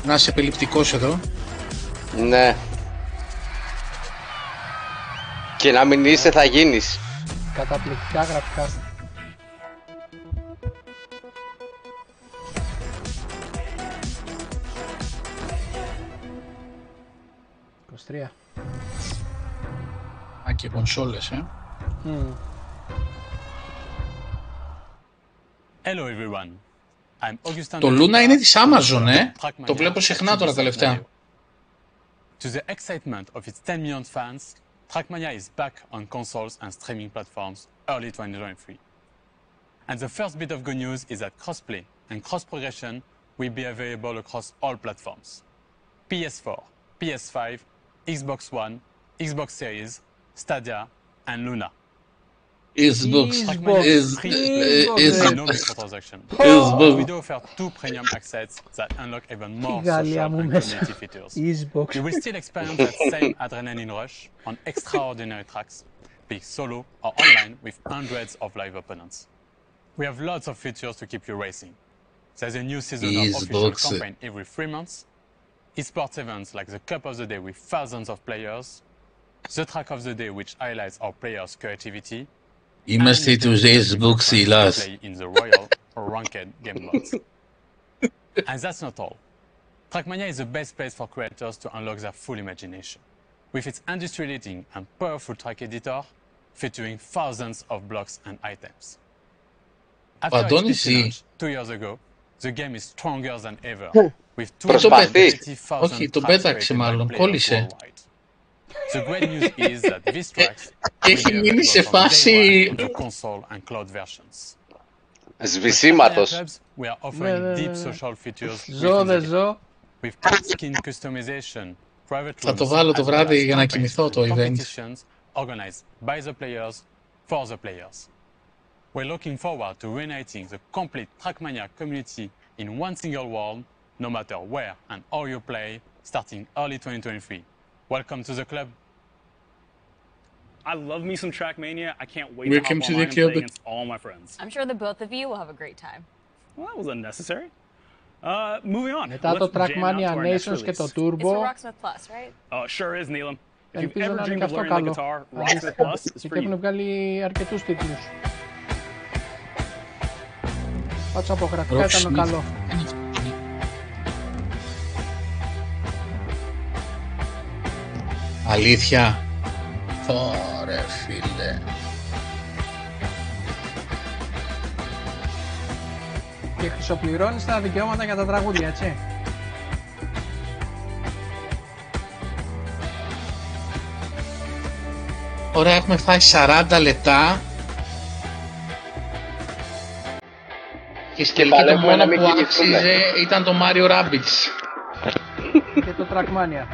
Να είσαι επιληπτικός εδώ. Ναι. Και να μην είσαι θα γίνεις. Καταπληκτικά γραφικά. Α, και κονσόλες, Hello everyone. Το Luna είναι της Amazon, Το βλέπω συχνά τώρα τελευταία. To the excitement of its 10 million fans, Trackmania is back on consoles and streaming platforms early 2023. And the first bit of good news is that crossplay and cross-progression will be available across all platforms. PS4, PS5, Xbox One, Xbox Series, Stadia, and Luna. Xbox. We do offer 2 premium access that unlock even more social and community features. You will still experience that same adrenaline rush on extraordinary tracks, be it solo or online with hundreds of live opponents. We have lots of features to keep you racing. There's a new season of official campaign every 3 months, esports events like the Cup of the Day with thousands of players, the Track of the Day which highlights our players' creativity, Είμαστε τους XboxHellas. In the Royal or Ranked game modes. And that's not all. Trackmania is the best place for creators to unlock their full imagination. With its industry-leading and powerful track editor, featuring thousands of blocks and items. After its launch 2 years ago, the game is stronger than ever, with 280,000 tracks created worldwide. The great news is that these tracks έχει μείνει σε φάση console and cloud versions. Σβησίματος. We are offering deep social features with skin customization, private Θα το βάλω το βράδυ για να κοιμηθώ το event. Organized by the players for the players. We're looking forward to reuniting the complete Trackmania community in one single world, no matter where and how you play, starting early 2023. Welcome to the club. I love me some Trackmania. I can't wait to hop online and play against all my friends. I'm sure the both of you will have a great time. Well, that was unnecessary. Moving on. Μετά το Trackmania Nations και το Turbo. It's for Rocksmith Plus, right? Oh, sure is, Neelam. If you've Ελπίζω ever να είναι και dreamed of αυτό learning the καλό. guitar, Rocksmith Plus is Γιατί for έχουν you. βγάλει αρκετούς τίτλους. Πάντως από γραφικά ήταν καλό. Αλήθεια. Ωραία φίλε. Και χρυσοπληρώνεις τα δικαιώματα για τα τραγούδια, έτσι. Ωραία, έχουμε φάει 40 λεπτά. Και στην τελική το μόνο που άξιζε ήταν το Mario Rabbids. Και το Trackmania.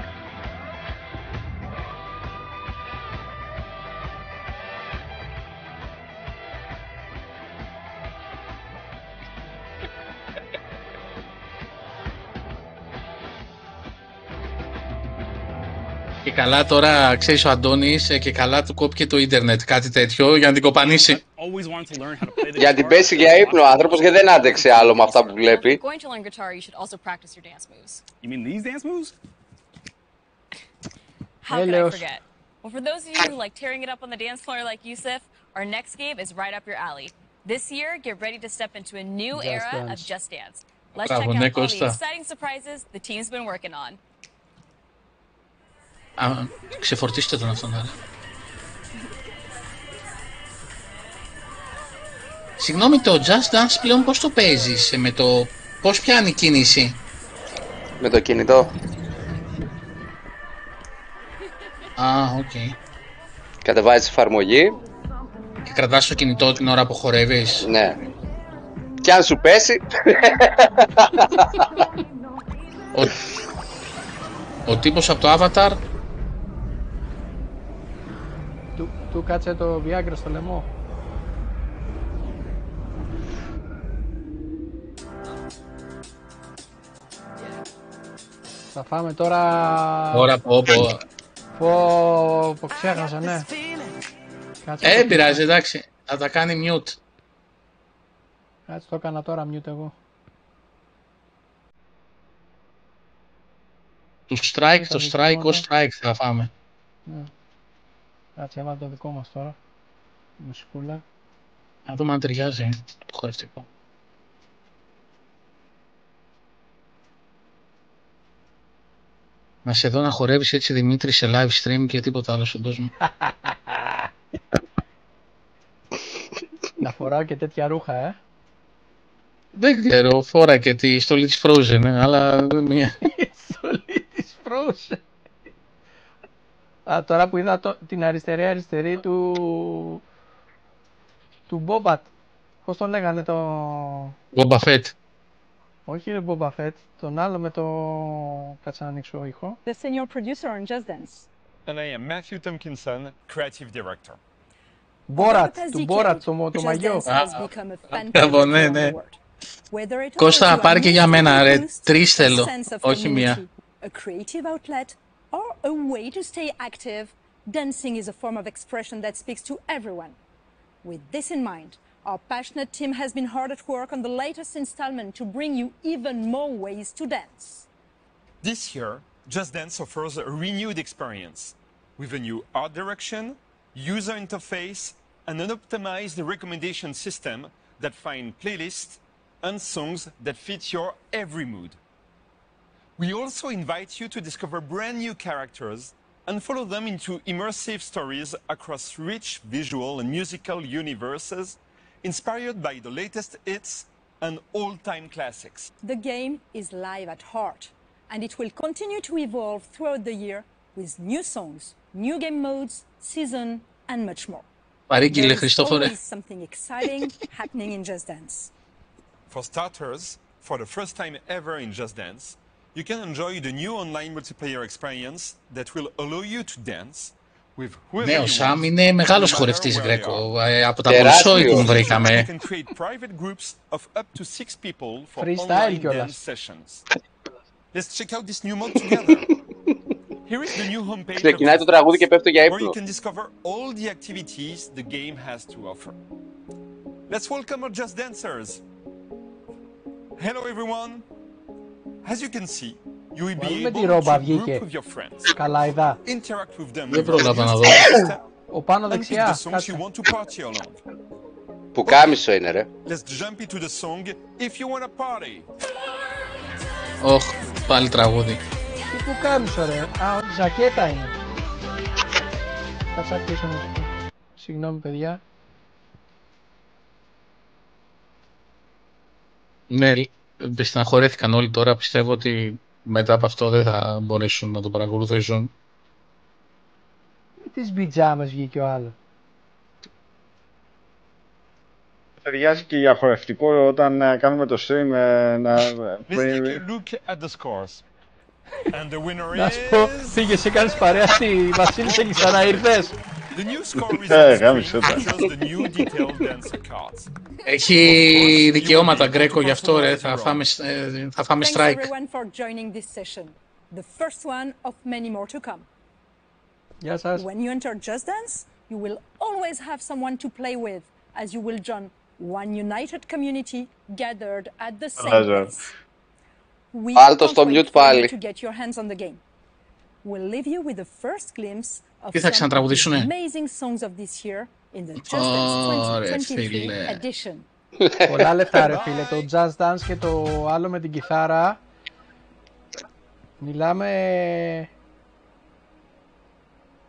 Και καλά τώρα, ξέρεις ο Αντώνης, και καλά του κόπηκε το ίντερνετ, κάτι τέτοιο, για να την κοπανίσει. Για να την πέσει για ύπνο ο άνθρωπος, γιατί δεν άντεξε άλλο με αυτά που βλέπει. Going to learn guitar, you should also practice your dance moves. You mean these dance moves? How could I forget? Well, for those of you who like tearing it up on the dance floor like Yusuf, our next game is right up your alley. This year, get ready to step into a new era of Just Dance. Let's check out all the exciting surprises the team's been working on. Ξεφορτίστε τον αυτόν, άρα. Συγγνώμη, το Just Dance πλέον πώς το παίζεις, με το... πώς πιάνει κίνηση? Με το κινητό. Οκ. Κατεβάζεις εφαρμογή. Και κρατάς το κινητό την ώρα που χορεύεις. Ναι. Κι αν σου πέσει... Ο τύπος από το Avatar... Του κάτσε το Viagra στο λαιμό. Θα φάμε τώρα... Τώρα πω ξέχασα, ναι. Πειράζει, εντάξει. Θα τα κάνει mute. Κάτσε, το έκανα τώρα mute εγώ. Το strike θα φάμε. Ναι. Κάτσε, έβαλα το δικό μας τώρα. Μουσικούλα. Να δούμε αν ταιριάζει το χορευτικό. Να σε δω να χορεύεις έτσι, Δημήτρη, σε live stream και τίποτα άλλο στον κόσμο. Να φοράω και τέτοια ρούχα, Δεν ξέρω, φόρα και τη στολή της Frozen, αλλά μία. Η στολή της Frozen. Τώρα που είδα την αριστερή του Bobat. Πώς τον λέγανε το... Boba Fett. Όχι ρε Boba Fett, τον άλλο με το... Κάτσε να ανοίξω ήχο. The senior producer on Just Dance. And I am Matthew Tompkinson, creative director. Borat, του Borat, το μαγιό. Ναι. Κώστα, πάρει και για μένα, ρε. 3 θέλω, όχι μία. A creative outlet or a way to stay active, dancing is a form of expression that speaks to everyone. With this in mind, our passionate team has been hard at work on the latest installment to bring you even more ways to dance. This year, Just Dance offers a renewed experience with a new art direction, user interface, and an optimized recommendation system that find playlists and songs that fit your every mood. We also invite you to discover brand new characters and follow them into immersive stories across rich visual and musical universes inspired by the latest hits and all-time classics. The game is live at heart, and it will continue to evolve throughout the year with new songs, new game modes, season, and much more. There is always something exciting happening in Just Dance. For starters, for the first time ever in Just Dance, you can enjoy the new online multiplayer experience that will allow you to dance Ναι, ο Σαμ είναι μεγάλος χορευτής, Γκρέκο. Από τα Πολσόη τον βρήκαμε. Freestyle κιόλας. Let's check out this new mode together. Here is the new homepage. Ξεκινάει το τραγούδι και πέφτω για ύπνο. Where you can discover all the activities the game has to offer. Let's welcome our Just Dancers. Hello everyone. As you can see, you will be able to group with your friends. Interact with them. Δεν πρόλαβα να δω. Ο πάνω δεξιά. Που κάμισο είναι, ρε. Let's jump into the song if you want to party. Ωχ, πάλι τραγούδι. Τι που κάμισο, ρε. Α, ζακέτα είναι. Θα σ' να σου πω. Συγγνώμη, παιδιά. Ναι, στεναχωρέθηκαν όλοι τώρα. Πιστεύω ότι μετά από αυτό δεν θα μπορέσουν να το παρακολουθήσουν. Με τις πιτζάμες βγήκε ο άλλος. Ταιριάζει και για χορευτικό όταν κάνουμε το stream να... Look at the scores. And the winner να σου πω, πήγες και κάνεις παρέα στη Βασίλισσα και ξαναήρθες. The new score results features the new detailed dancer cards. Έχει δικαιώματα, Γκρέκο, γι' αυτό, ρε. Θα φάμε strike. Γεια σας. When you enter Just Dance, you will always have someone to play with, as you will join one united community gathered at the same place. We can't wait for you to get your hands on the game. We'll leave you with the first glimpse of some of the amazing songs of this year in the Just Dance 2023 edition. Πολλά λεφτά, ρε φίλε, το Just Dance και το άλλο με την κιθάρα. Μιλάμε...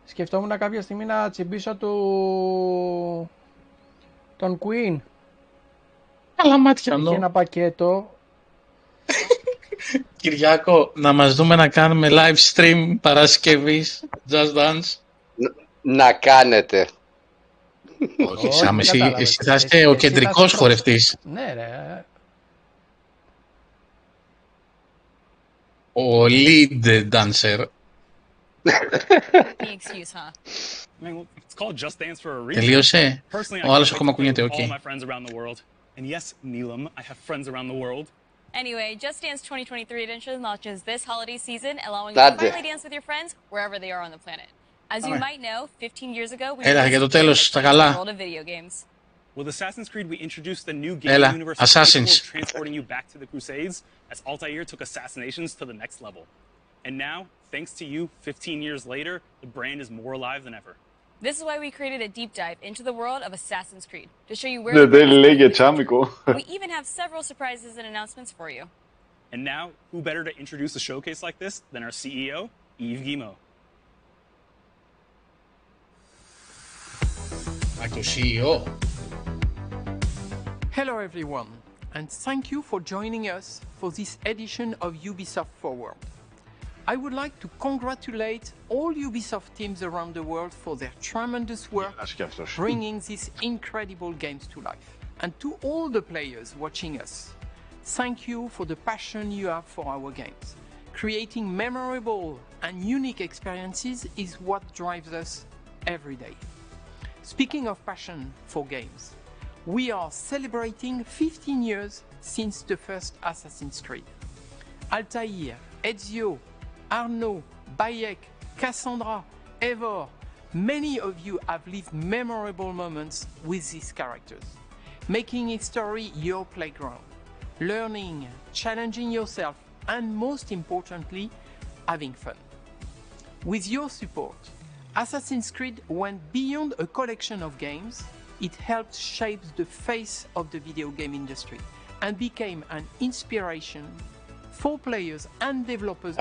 Σκεφτόμουν κάποια στιγμή να τσιμπήσω τον Queen. Αλλά μάτια, είχε ένα πακέτο. Κυριάκο, να μας δούμε να κάνουμε live stream Παρασκευής Just Dance. Να κάνετε. Όχι, Σάμ, εσύ θα είστε ο κεντρικός χορευτής. Ναι, ρε. Ο lead dancer. Τελείωσε. Ο άλλος ακόμα κουνιέται, οκ. And yes, Neelam, I have friends around the world. Anyway, Just Dance 2023 edition launches this holiday season, allowing you to finally dance with your friends wherever they are on the planet. As you might know, 15 years ago, we introduced the world of video games. With Assasins Creed, we introduced the new game universe capable of transporting you back to the Crusades, as Altair took assassinations to the next level. And now, thanks to you, 15 years later, the brand is more alive than ever. This is why we created a deep dive into the world of Assassin's Creed, to show you where we even have several surprises and announcements for you. And now, who better to introduce a showcase like this than our CEO, Yves Guillemot. CEO. Hello everyone, and thank you for joining us for this edition of Ubisoft Forward. I would like to congratulate all Ubisoft teams around the world for their tremendous work bringing these incredible games to life. And to all the players watching us, thank you for the passion you have for our games. Creating memorable and unique experiences is what drives us every day. Speaking of passion for games, we are celebrating 15 years since the first Assassin's Creed. Altair, Ezio, Arnaud, Bayek, Cassandra, Eivor, many of you have lived memorable moments with these characters, making history your playground, learning, challenging yourself, and most importantly, having fun. With your support, Assassin's Creed went beyond a collection of games. It helped shape the face of the video game industry and became an inspiration for players and developers.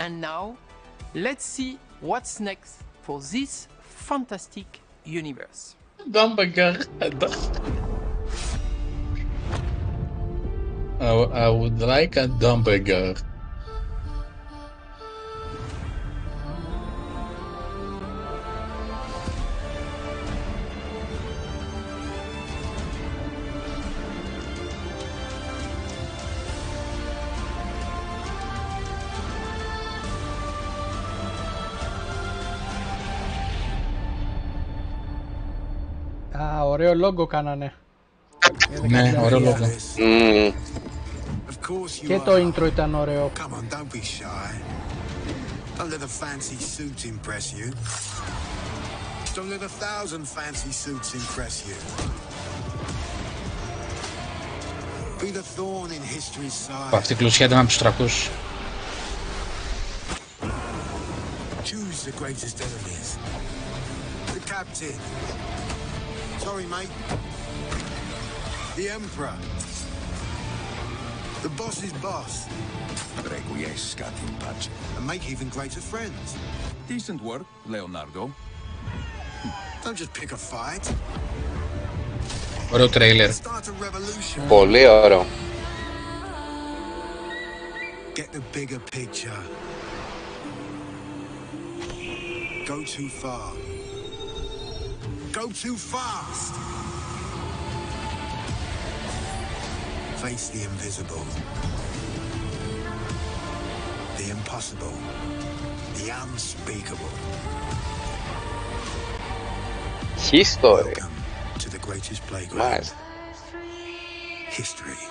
And now, let's see what's next for this fantastic universe. I would like a hamburger. Ωραίο λόγο κάνανε. Ναι, ωραίο λόγο. Και το intro ήταν ωραίο. Don't let the fancy suits impress you. Don't let 1,000 fancy suits impress you. Be the thorn in history's side. Αυτή η κλωσιά ήταν από τους 300. Choose the greatest enemies. The captain. Sorry, mate. The emperor. The boss's boss. And make even greater friends. Decent work, Leonardo. Don't just pick a fight. Ωραίο τρέιλερ. Πολύ ωραίο. Get the bigger picture. Go too far. Go too fast. Face the invisible. The impossible, the unspeakable. History. Welcome to the greatest playground. History.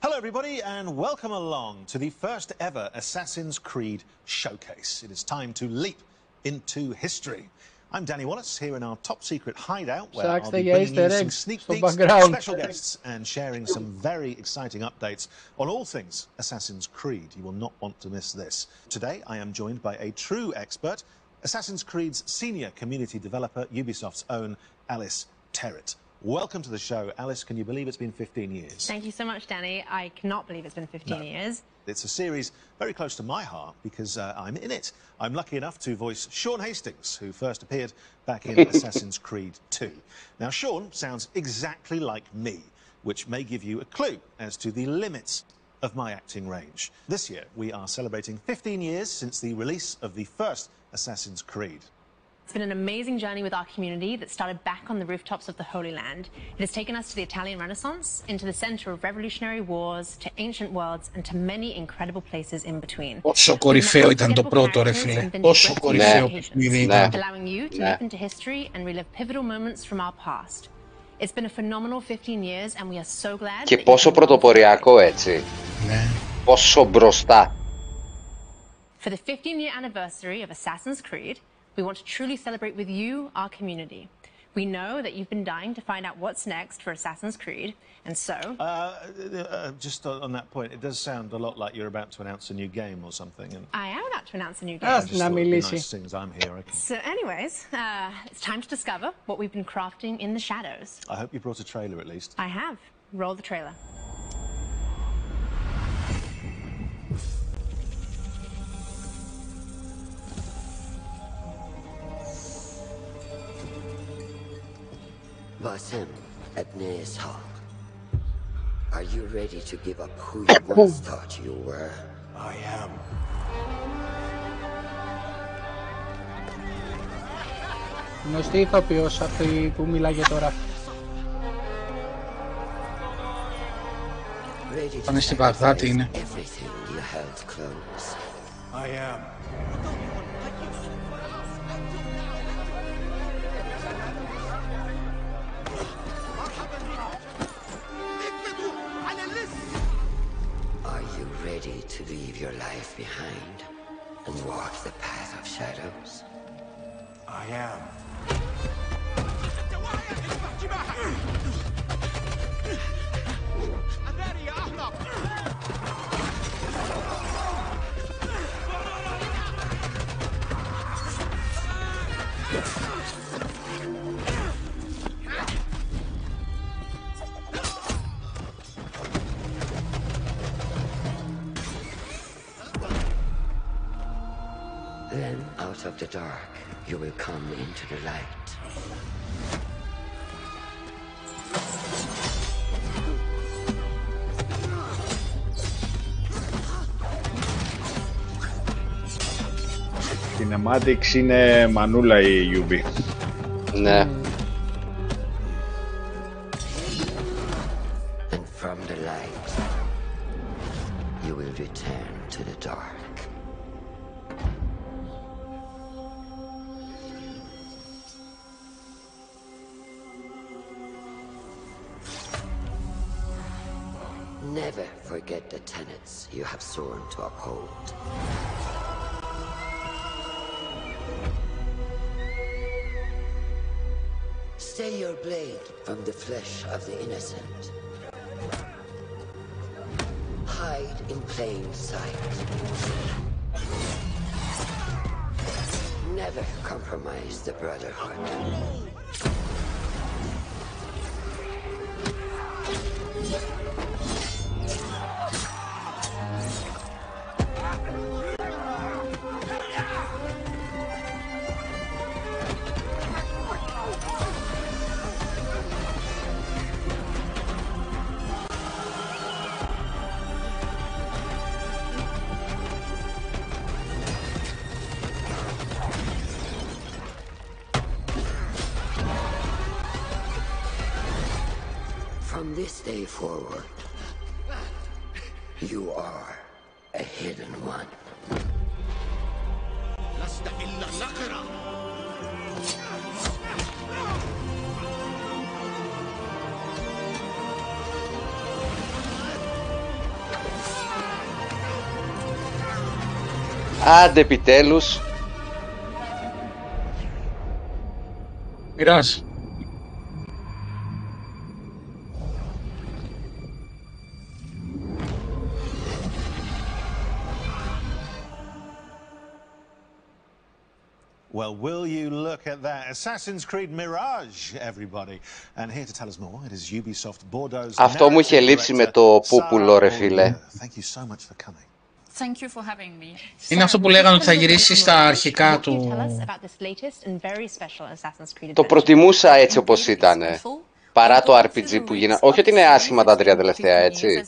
Hello everybody and welcome along to the first ever Assassin's Creed showcase. It is time to leap into history. I'm Danny Wallace here in our top secret hideout where I'll be bringing you some sneak peeks, special guests and sharing some very exciting updates on all things Assassin's Creed. You will not want to miss this. Today I am joined by a true expert, Assassin's Creed's senior community developer, Ubisoft's own Alice Terrett. Welcome to the show. Alice, can you believe it's been 15 years? Thank you so much, Danny. I cannot believe it's been 15 years. It's a series very close to my heart because I'm in it. I'm lucky enough to voice Sean Hastings, who first appeared back in Assassin's Creed 2. Now, Sean sounds exactly like me, which may give you a clue as to the limits of my acting range. This year, we are celebrating 15 years since the release of the first Assassin's Creed. It's been an amazing journey with our community that started back on the rooftops of the Holy Land. It has taken us to the Italian Renaissance, into the center of revolutionary wars, to ancient worlds, and to many incredible places in between. Πόσο κορυφαίο ήταν το πρώτο, ρε φίλε. Πόσο κορυφαίο παιχνίδι ήταν. Allowing you to leap into history and relive pivotal moments from our past. It's been a phenomenal 15 years and we are so glad. Και πόσο πρωτοποριακό έτσι. Ναι. Πόσο μπροστά. For the 15-year anniversary of Assassin's Creed, we want to truly celebrate with you, our community. We know that you've been dying to find out what's next for Assassin's Creed, and so... Just on that point, it does sound a lot like you're about to announce a new game or something. And I am about to announce a new game. Nice I'm here. So anyways, it's time to discover what we've been crafting in the shadows. I hope you brought a trailer at least. I have. Roll the trailer. Basim at Nishak. Are you ready to give up who you once thought you were? I am. Γνωστή ηθοποιός αυτή που μιλάγε τώρα. Πάνε στην Βαγδάτη είναι. I am. Are you ready to leave your life behind and walk the path of shadows? I am. Then, out of the dark, you will come into the light. Cinematics είναι μανούλα η Ubi. Ναι. And from the light, you will return to the dark. Never forget the tenets you have sworn to uphold. Stay your blade from the flesh of the innocent. Hide in plain sight. Never compromise the Brotherhood. From this day forward, you are a hidden one. Άντε επιτέλους. Μοιράς. Well, will you look at that? Assassin's Creed Mirage, everybody. And here to tell us more, it is Ubisoft Bordeaux's Αυτό μου είχε λείψει με το πούπουλο, ρε φίλε. Thank you so much for coming. Thank you for having me. Είναι αυτό που λέγανε ότι θα γυρίσει στα αρχικά του. Το προτιμούσα έτσι όπως ήταν. Παρά το RPG που γίνανε. Όχι ότι είναι άσχημα τα τρία τελευταία, έτσι.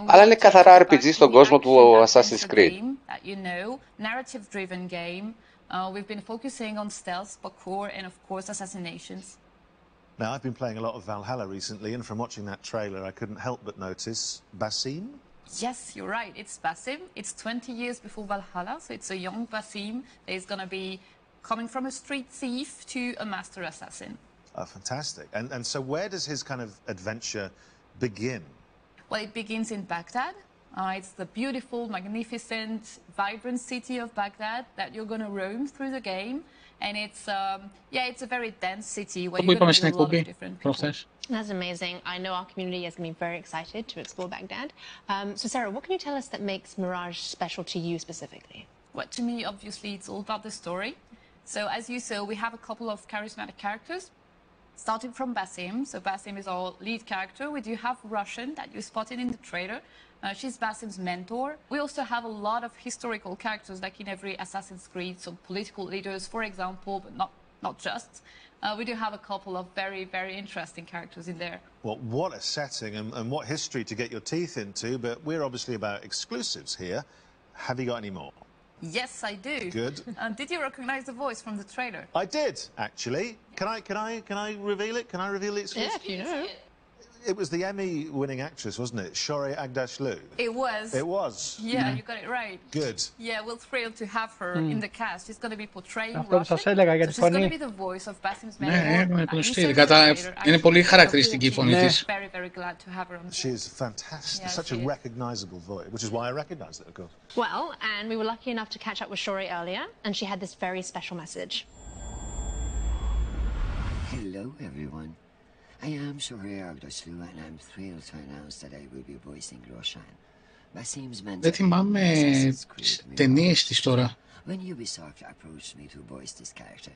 Αλλά είναι καθαρά RPG στον κόσμο του Assassin's Creed. We've been focusing on stealth, parkour, and of course assassinations. Now, I've been playing a lot of Valhalla recently, and from watching that trailer, I couldn't help but notice Basim. Yes, you're right. It's Basim. It's 20 years before Valhalla, so it's a young Basim that is going to be coming from a street thief to a master assassin. Oh, fantastic. And so where does his kind of adventure begin? Well, it begins in Baghdad. It's the beautiful, magnificent, vibrant city of Baghdad that you're going to roam through the game. And it's, it's a very dense city where you're going to meet a lot of different people. That's amazing. I know our community is going to be very excited to explore Baghdad. So Sarah, what can you tell us that makes Mirage special to you specifically? Well, to me, obviously, it's all about the story. So as you saw, we have a couple of charismatic characters. Starting from Basim. So Basim is our lead character. We do have Russian that you spotted in the trailer. She's Basim's mentor. We also have a lot of historical characters, like in every Assassin's Creed, so political leaders, for example, but not just. We do have a couple of very, very interesting characters in there. Well, what a setting and what history to get your teeth into, but we're obviously about exclusives here. Have you got any more? Yes, I do. Good. Did you recognize the voice from the trailer? I did, actually. Can I reveal it? Can I reveal the exclusive? Yeah, if you know. It was the Emmy-winning actress, wasn't it? Shorey Aghdashloo. It was. It was. Yeah, you got it right. Good. Yeah, we're thrilled to have her in the cast. She's going to be portraying Αυτό Russian. σας έλεγα για τη So she's going to φωνή. be the voice of Basim's Ναι, mentor. έχουμε γνωστεί. Είναι πολύ χαρακτηριστική η φωνή της. Very, very glad to have her on. She is fantastic. Yeah, such a recognizable voice, which is why I recognized it, of course. Well, and we were lucky enough to catch up with Shorey earlier, and she had this very special message. Hello, everyone. I am Shorey Aghdashloo, and I'm thrilled to announce that I will be voicing Roshan, Basim's mentor. Δεν θυμάμαι ταινίες της τώρα. When Ubisoft approached me to voice this character,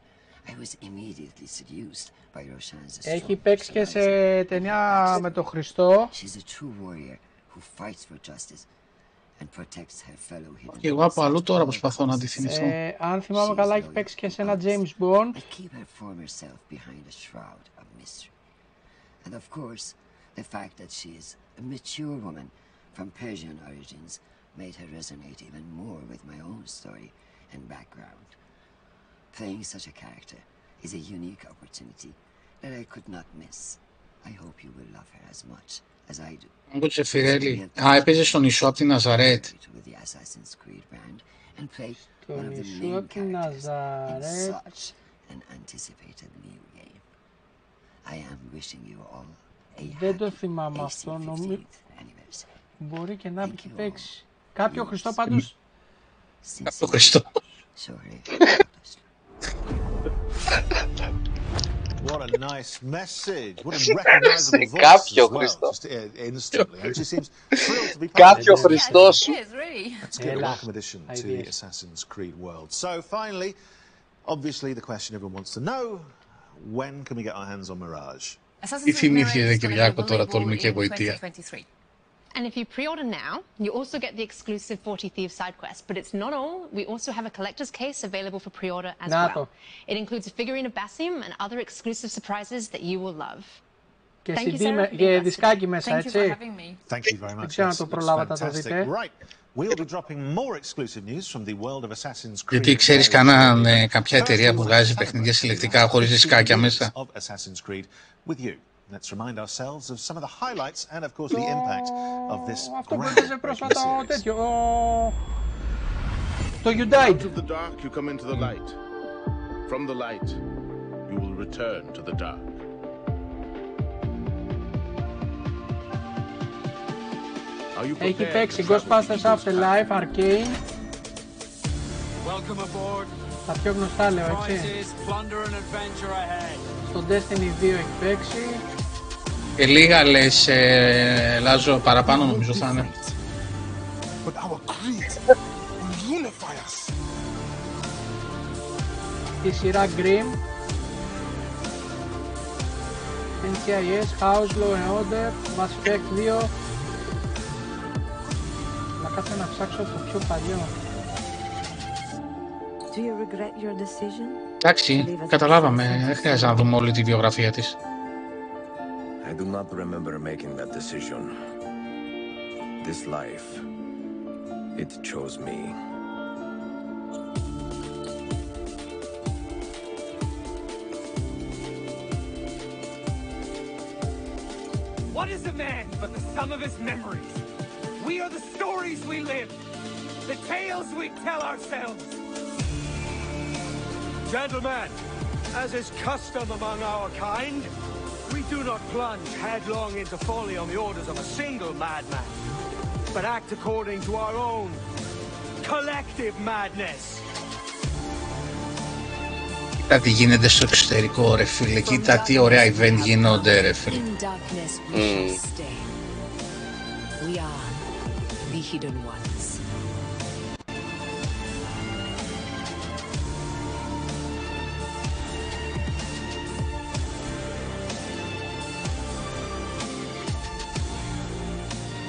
I was immediately seduced by Roshan's Έχει παίξει και σε ταινία με τον Χριστό. She's a true warrior who fights for justice and protects her fellow hidden. Και εγώ από αλλού τώρα προσπαθώ να τη θυμηθώ. Αν θυμάμαι καλά, έχει παίξει και σε ένα James Bond. Keep her former self behind a shroud of mystery. And of course, the fact that she is a mature woman from Persian origins made her resonate even more with my own story and background. Playing such a character is a unique opportunity that I could not miss. I hope you will love her as much Όγκο Τσεφιρέλη. Α, έπαιζε στο νησό από την Ναζαρέτ. Στο νησό από την Ναζαρέτ. Δεν το θυμάμαι αυτό, νομίζω. Μπορεί και να έχει παίξει. Κάποιο Χριστό πάντως. Κάποιο Χριστό. What a nice message. What a recognizable voice. Κάποιο Χριστό. Κάποιο Χριστός. That's good. A welcome addition to the Assassin's Creed world. So finally, obviously the question everyone wants to know, when can we get our hands on Mirage? Τι θυμήθηκε Κυριάκο τώρα, τόλμη και βοήθεια. And if you pre-order now, you also get the exclusive 40 Thieves side quest. But it's not all. We also have a collector's case available for pre-order as well. It includes a figurine of Basim and other exclusive surprises that you will love. Και δισκάκι μέσα, έτσι. Thank you very much. Ξέρω να το προλάβατε να το δείτε. We'll be dropping more exclusive news from the world of Assassin's Creed. Γιατί ξέρεις κάποια εταιρεία που βγάζει παιχνίδια συλλεκτικά χωρίς δισκάκια μέσα. Let's remind ourselves of some of the highlights and of course the impact of this. Αυτό που έπαιζε πρόσφατα τέτοιο. Το You Died. Out of the dark you come into the light. From the light you will return to the dark. Έχει παίξει Ghostbusters Afterlife, Arcane. Τα πιο γνωστά λέω, έτσι. Στο Destiny 2 έχει παίξει. Και λίγα λες, Λάζο, παραπάνω νομίζω θα είναι. Τη σειρά Grimm, NCIS, House, Law and Order, Mass Effect 2. Να κάτσω να ψάξω το πιο παλιό. Εντάξει, καταλάβαμε. Δεν χρειάζεται να δούμε όλη τη βιογραφία της. I do not remember making that decision. This life, it chose me. What is a man but the sum of his memories? We are the stories we live, the tales we tell ourselves. Gentlemen, as is custom among our kind, we do not plunge headlong into folly on the orders of a single madman, but act according to our own collective madness. Κοίτα τι γίνεται στο εξωτερικό, ρε φίλε. Κοίτα τι ωραία event γίνονται, ρε φίλε. We are the hidden ones.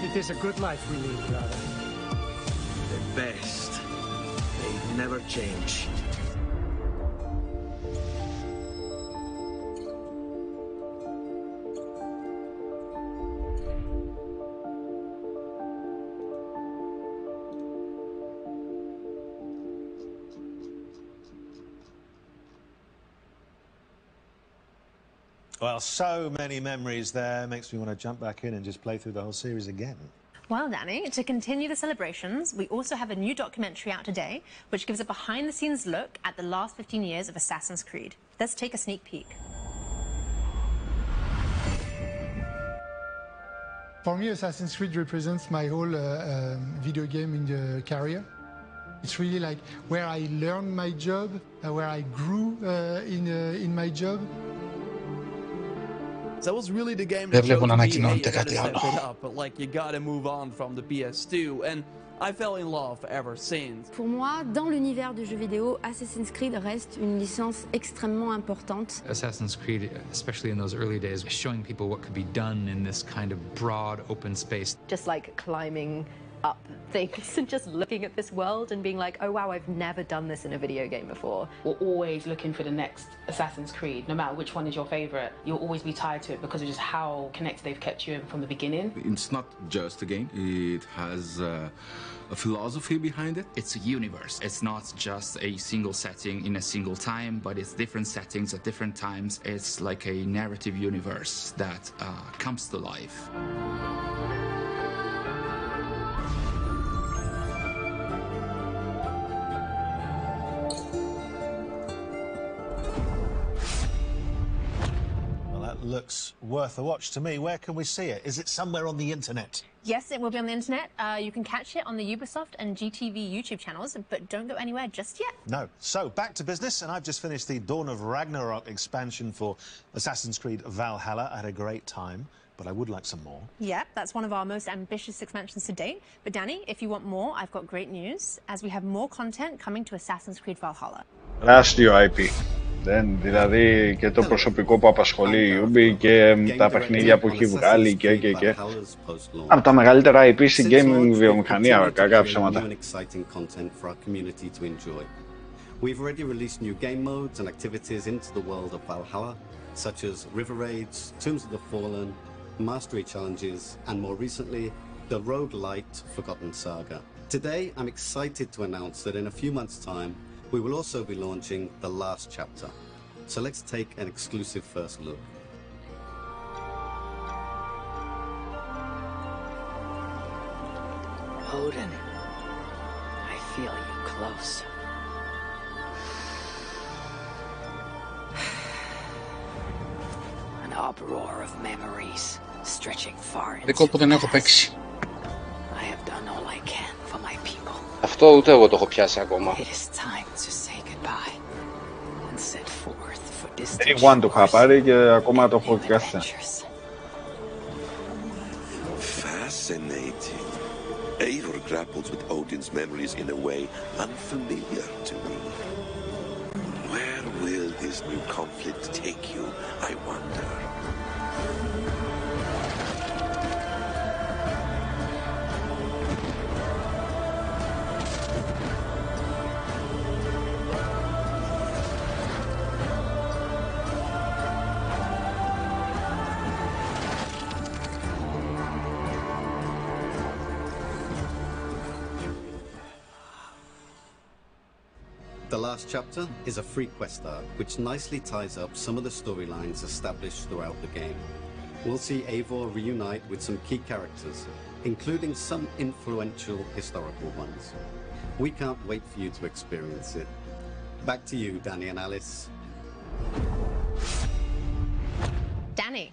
It is a good life we lead, brother. The best. They never change. Well, so many memories there. Makes me want to jump back in and just play through the whole series again. Well, Danny, to continue the celebrations, we also have a new documentary out today, which gives a behind-the-scenes look at the last 15 years of Assassin's Creed. Let's take a sneak peek. For me, Assassin's Creed represents my whole video gaming career. It's really like where I learned my job, where I grew in my job. That was really the game that showed me, hey, you gotta gotta step it up, but like you gotta move on from the PS2, and I fell in love ever since. Pour moi, dans l'univers du jeu vidéo, Assassin's Creed reste une licence extrêmement importante. Assassin's Creed, especially in those early days, showing people what could be done in this kind of broad, open space. Just like climbing up things and just looking at this world and being like, oh wow, I've never done this in a video game before. We're always looking for the next Assassin's Creed. No matter which one is your favorite, you'll always be tied to it because of just how connected they've kept you in from the beginning. It's not just a game. It has a philosophy behind it. It's a universe. It's not just a single setting in a single time, but it's different settings at different times. It's like a narrative universe that comes to life. Looks worth a watch to me. Where can we see it? Is it somewhere on the internet? Yes, it will be on the internet. You can catch it on the Ubisoft and GTV YouTube channels, but don't go anywhere just yet. No. So, back to business, and I've just finished the Dawn of Ragnarok expansion for Assassin's Creed Valhalla. I had a great time, but I would like some more. Yep, that's one of our most ambitious expansions to date. But Danny, if you want more, I've got great news, as we have more content coming to Assassin's Creed Valhalla. Τεράστιο IP. Δηλαδή και το προσωπικό που απασχολεί η Ubi και τα παιχνίδια που έχει βγάλει και. Από τα μεγαλύτερα IP στην gaming βιομηχανία, κακά ψέματα. We've already released new game modes and activities into the world of Valhalla, such as river raids, Tombs of the Fallen, mastery challenges, and more recently, the roguelite Forgotten Saga. Today, I'm excited to announce that in a few months' time, we will also be launching the last chapter. So let's take an exclusive first look. Odin, I feel you close. An uproar of memories stretching far into the past. I have done all I can for my people. Αυτό ούτε εγώ το έχω πιάσει ακόμα. Day one το είχα πάρει και ακόμα το έχω πιάσει. Fascinating. Eivor grapples with Odin's memories in a way unfamiliar to me. Where will this new conflict take you, I wonder? The last chapter is a free quest arc, which nicely ties up some of the storylines established throughout the game. We'll see Eivor reunite with some key characters, including some influential historical ones. We can't wait for you to experience it. Back to you, Danny and Alice. Danny,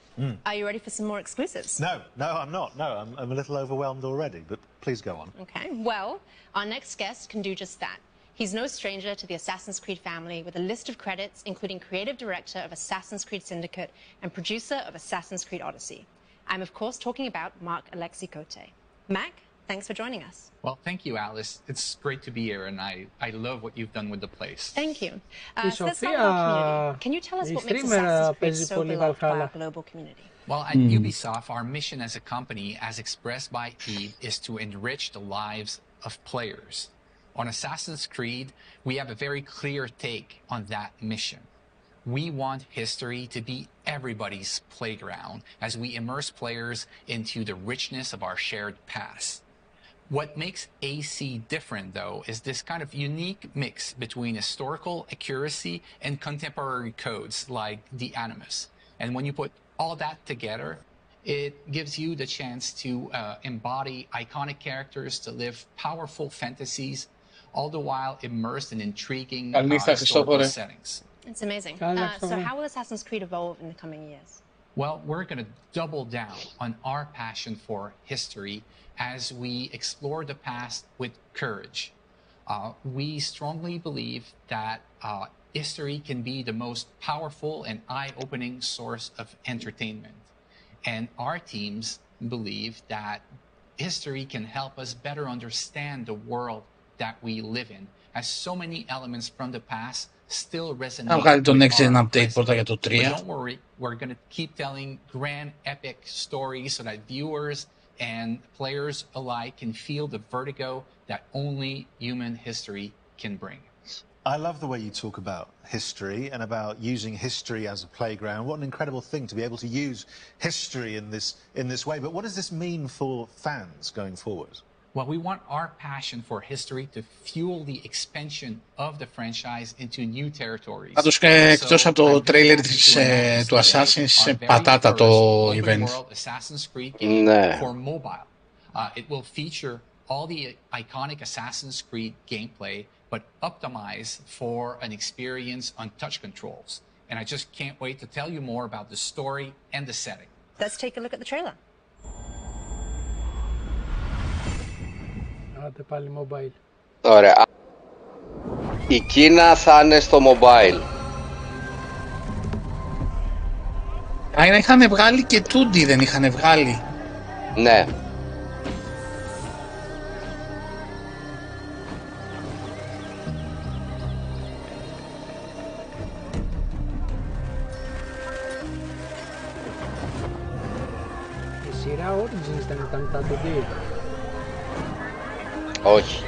are you ready for some more exclusives? No, I'm not. No, I'm a little overwhelmed already, but please go on. Okay, well, our next guest can do just that. He's no stranger to the Assassin's Creed family, with a list of credits including creative director of Assassin's Creed Syndicate and producer of Assassin's Creed Odyssey. I'm, of course, talking about Mark Alexi Cote. Mac, thanks for joining us. Well, thank you, Alice. It's great to be here, and I love what you've done with the place. Thank you. So let's start with our community. Can you tell us what makes Assassin's Creed so beloved by our global community? Well, at Ubisoft, our mission as a company, as expressed by Eve, is to enrich the lives of players. On Assassin's Creed, we have a very clear take on that mission. We want history to be everybody's playground as we immerse players into the richness of our shared past. What makes AC different, though, is this kind of unique mix between historical accuracy and contemporary codes like the Animus. And when you put all that together, it gives you the chance to embody iconic characters, to live powerful fantasies, all the while immersed in intriguing historical settings. It's amazing. So how will Assassin's Creed evolve in the coming years? Well, we're going to double down on our passion for history as we explore the past with courage. We strongly believe that history can be the most powerful and eye-opening source of entertainment. And our teams believe that history can help us better understand the world that we live in, as so many elements from the past still resonate. Να βγάλει το next gen update πρώτα για το 3. But don't worry, we're going to keep telling grand epic stories so that viewers and players alike can feel the vertigo that only human history can bring. I love the way you talk about history and about using history as a playground. What an incredible thing to be able to use history in this way. But what does this mean for fans going forward? Well, we want our passion for history to fuel the expansion of the franchise into new territories. Πάντως και εκτός από το τρέιλερ του Assassin's, πατάτα το event. Ναι. It will feature all the iconic Assassin's Creed gameplay, but optimized for an experience on touch controls. And I just can't wait to tell you more about the story and the setting. Let's take a look at the trailer. Άτε πάλι mobile. Ωραία. Η Κίνα θα είναι στο mobile. Είχαν βγάλει και 2D, δεν είχαν βγάλει? Ναι. Η σειρά Origins δεν ήταν τα 2D. Όχι.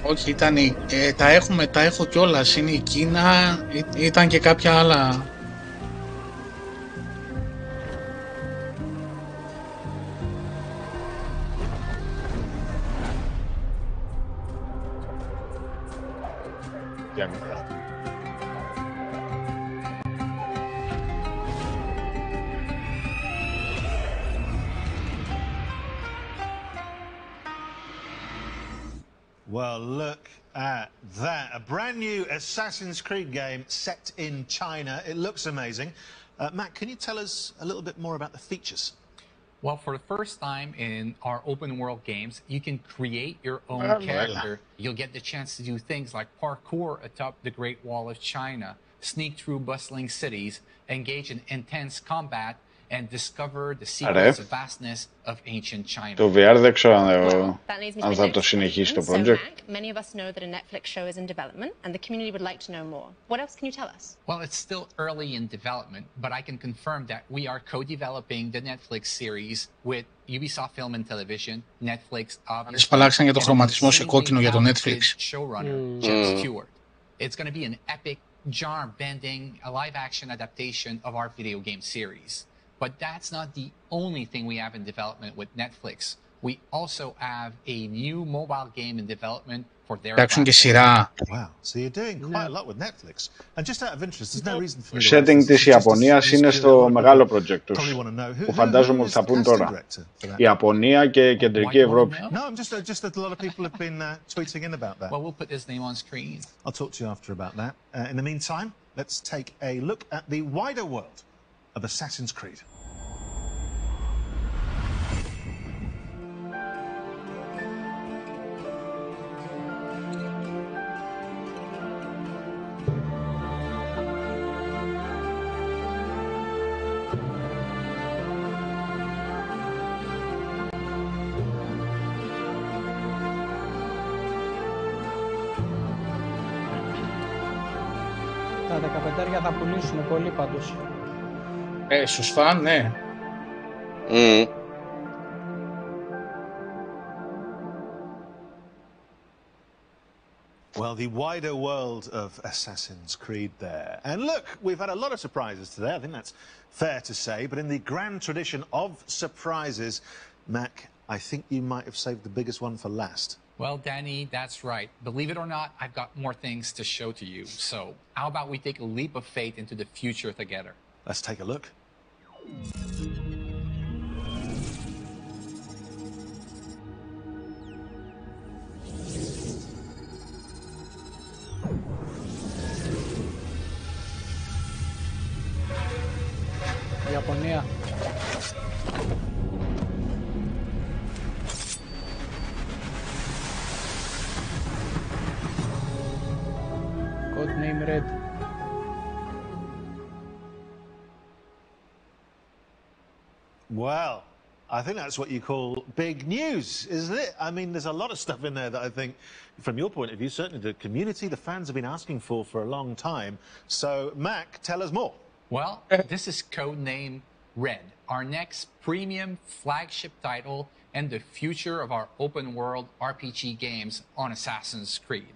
Όχι, ήταν τα έχω κιόλας, είναι η Κίνα, ήταν και κάποια άλλα. Well, look at that. A brand new Assassin's Creed game set in China. It looks amazing. Matt, can you tell us a little bit more about the features? Well, for the first time in our open world games, you can create your own character. You'll get the chance to do things like parkour atop the Great Wall of China, sneak through bustling cities, engage in intense combat, and discover the secrets of vastness of ancient China. Το VR δεν ξέρω αν θα το συνεχίσει το project. Many of us know that a Netflix show is in development, and the community would like to know more. What else can you tell us? Well, it's still early in development, but I can confirm that we are co-developing the Netflix series with Ubisoft Film and Television, Netflix, obviously, αλλάξαν για το χρωματισμό σε κόκκινο για το Netflix. Showrunner Jeff Stewart. It's going to be an epic, genre-bending, live-action adaptation of our video game series. But that's not the only thing we have in development with Netflix. We also have a new mobile game in development for their platform. Wow, so you're doing quite a lot with Netflix. And just out of interest, there's no reason for me to... Setting της Ιαπωνίας είναι στο μεγάλο project τους, που φαντάζομαι ότι θα πούν τώρα. Ιαπωνία και Κεντρική Ευρώπη. No, just that a lot of people have been tweeting in about that. Well, we'll put his name on screen. I'll talk to you after about that. In the meantime, let's take a look at the wider world of Assassin's Creed. Τα 15 θα πουλήσουν πολύ πάντως. Στους φαν, ναι. Well, the wider world of Assassin's Creed there. And look, we've had a lot of surprises today. I think that's fair to say. But in the grand tradition of surprises, Mac, I think you might have saved the biggest one for last. Well, Danny, that's right. Believe it or not, I've got more things to show to you. So how about we take a leap of faith into the future together? Let's take a look. Ιαπωνία. Codename Red. Well, I think that's what you call big news, isn't it? I mean, there's a lot of stuff in there that I think, from your point of view, certainly the community, the fans have been asking for a long time. So, Mac, tell us more. Well, this is codename Red, our next premium flagship title and the future of our open-world RPG games on Assassin's Creed.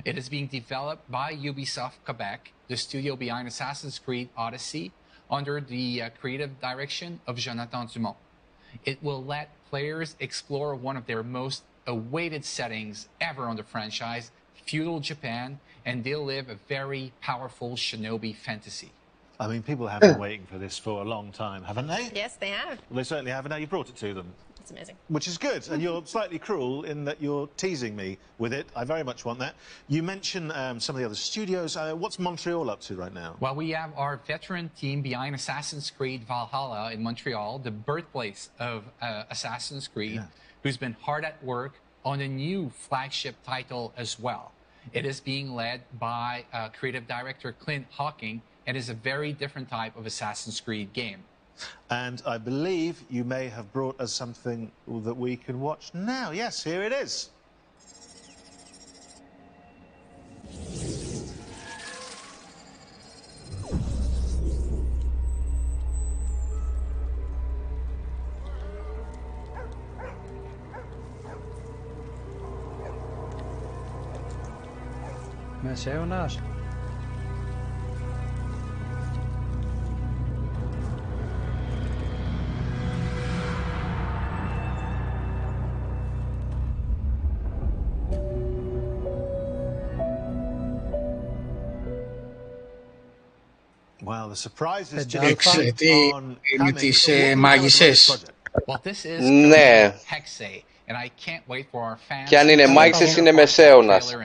It is being developed by Ubisoft Quebec, the studio behind Assassin's Creed Odyssey, under the creative direction of Jonathan Dumont. It will let players explore one of their most awaited settings ever on the franchise, feudal Japan, and they'll live a very powerful shinobi fantasy. I mean, people have been waiting for this for a long time, haven't they? Yes, they have. Well, they certainly have, and now you brought it to them. It's amazing. Which is good, and you're slightly cruel in that you're teasing me with it. I very much want that. You mentioned some of the other studios. What's Montreal up to right now? Well, we have our veteran team behind Assassin's Creed Valhalla in Montreal, the birthplace of Assassin's Creed, who's been hard at work on a new flagship title as well. It is being led by creative director Clint Hawking, and is a very different type of Assassin's Creed game. And I believe you may have brought us something that we can watch now. Yes, here it is. Μεσαίωνας. Well, the surprise is τι είναι τις μάγισσες. Ναι. Και αν είναι μάγισσες είναι μεσαίωνας.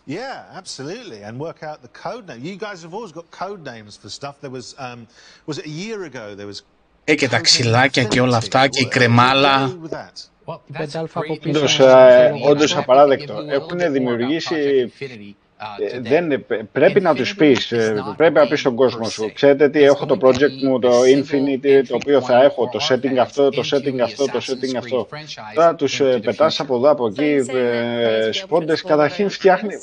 Yeah, absolutely, and work out the code name. You guys have always got code names for stuff. There was it a year ago? There was. Και τα ξυλάκια και όλα αυτά και η κρεμάλα. Όντως απαράδεκτο. Έχουν δημιουργήσει. Πρέπει να τους πεις, πρέπει να πεις στον κόσμο σου. Ξέρετε τι, έχω το project μου, το Infinity, το οποίο θα έχω το setting αυτό, το setting αυτό, το setting αυτό. Τώρα τους πετάς από εδώ, από εκεί, σπόντες. Καταρχήν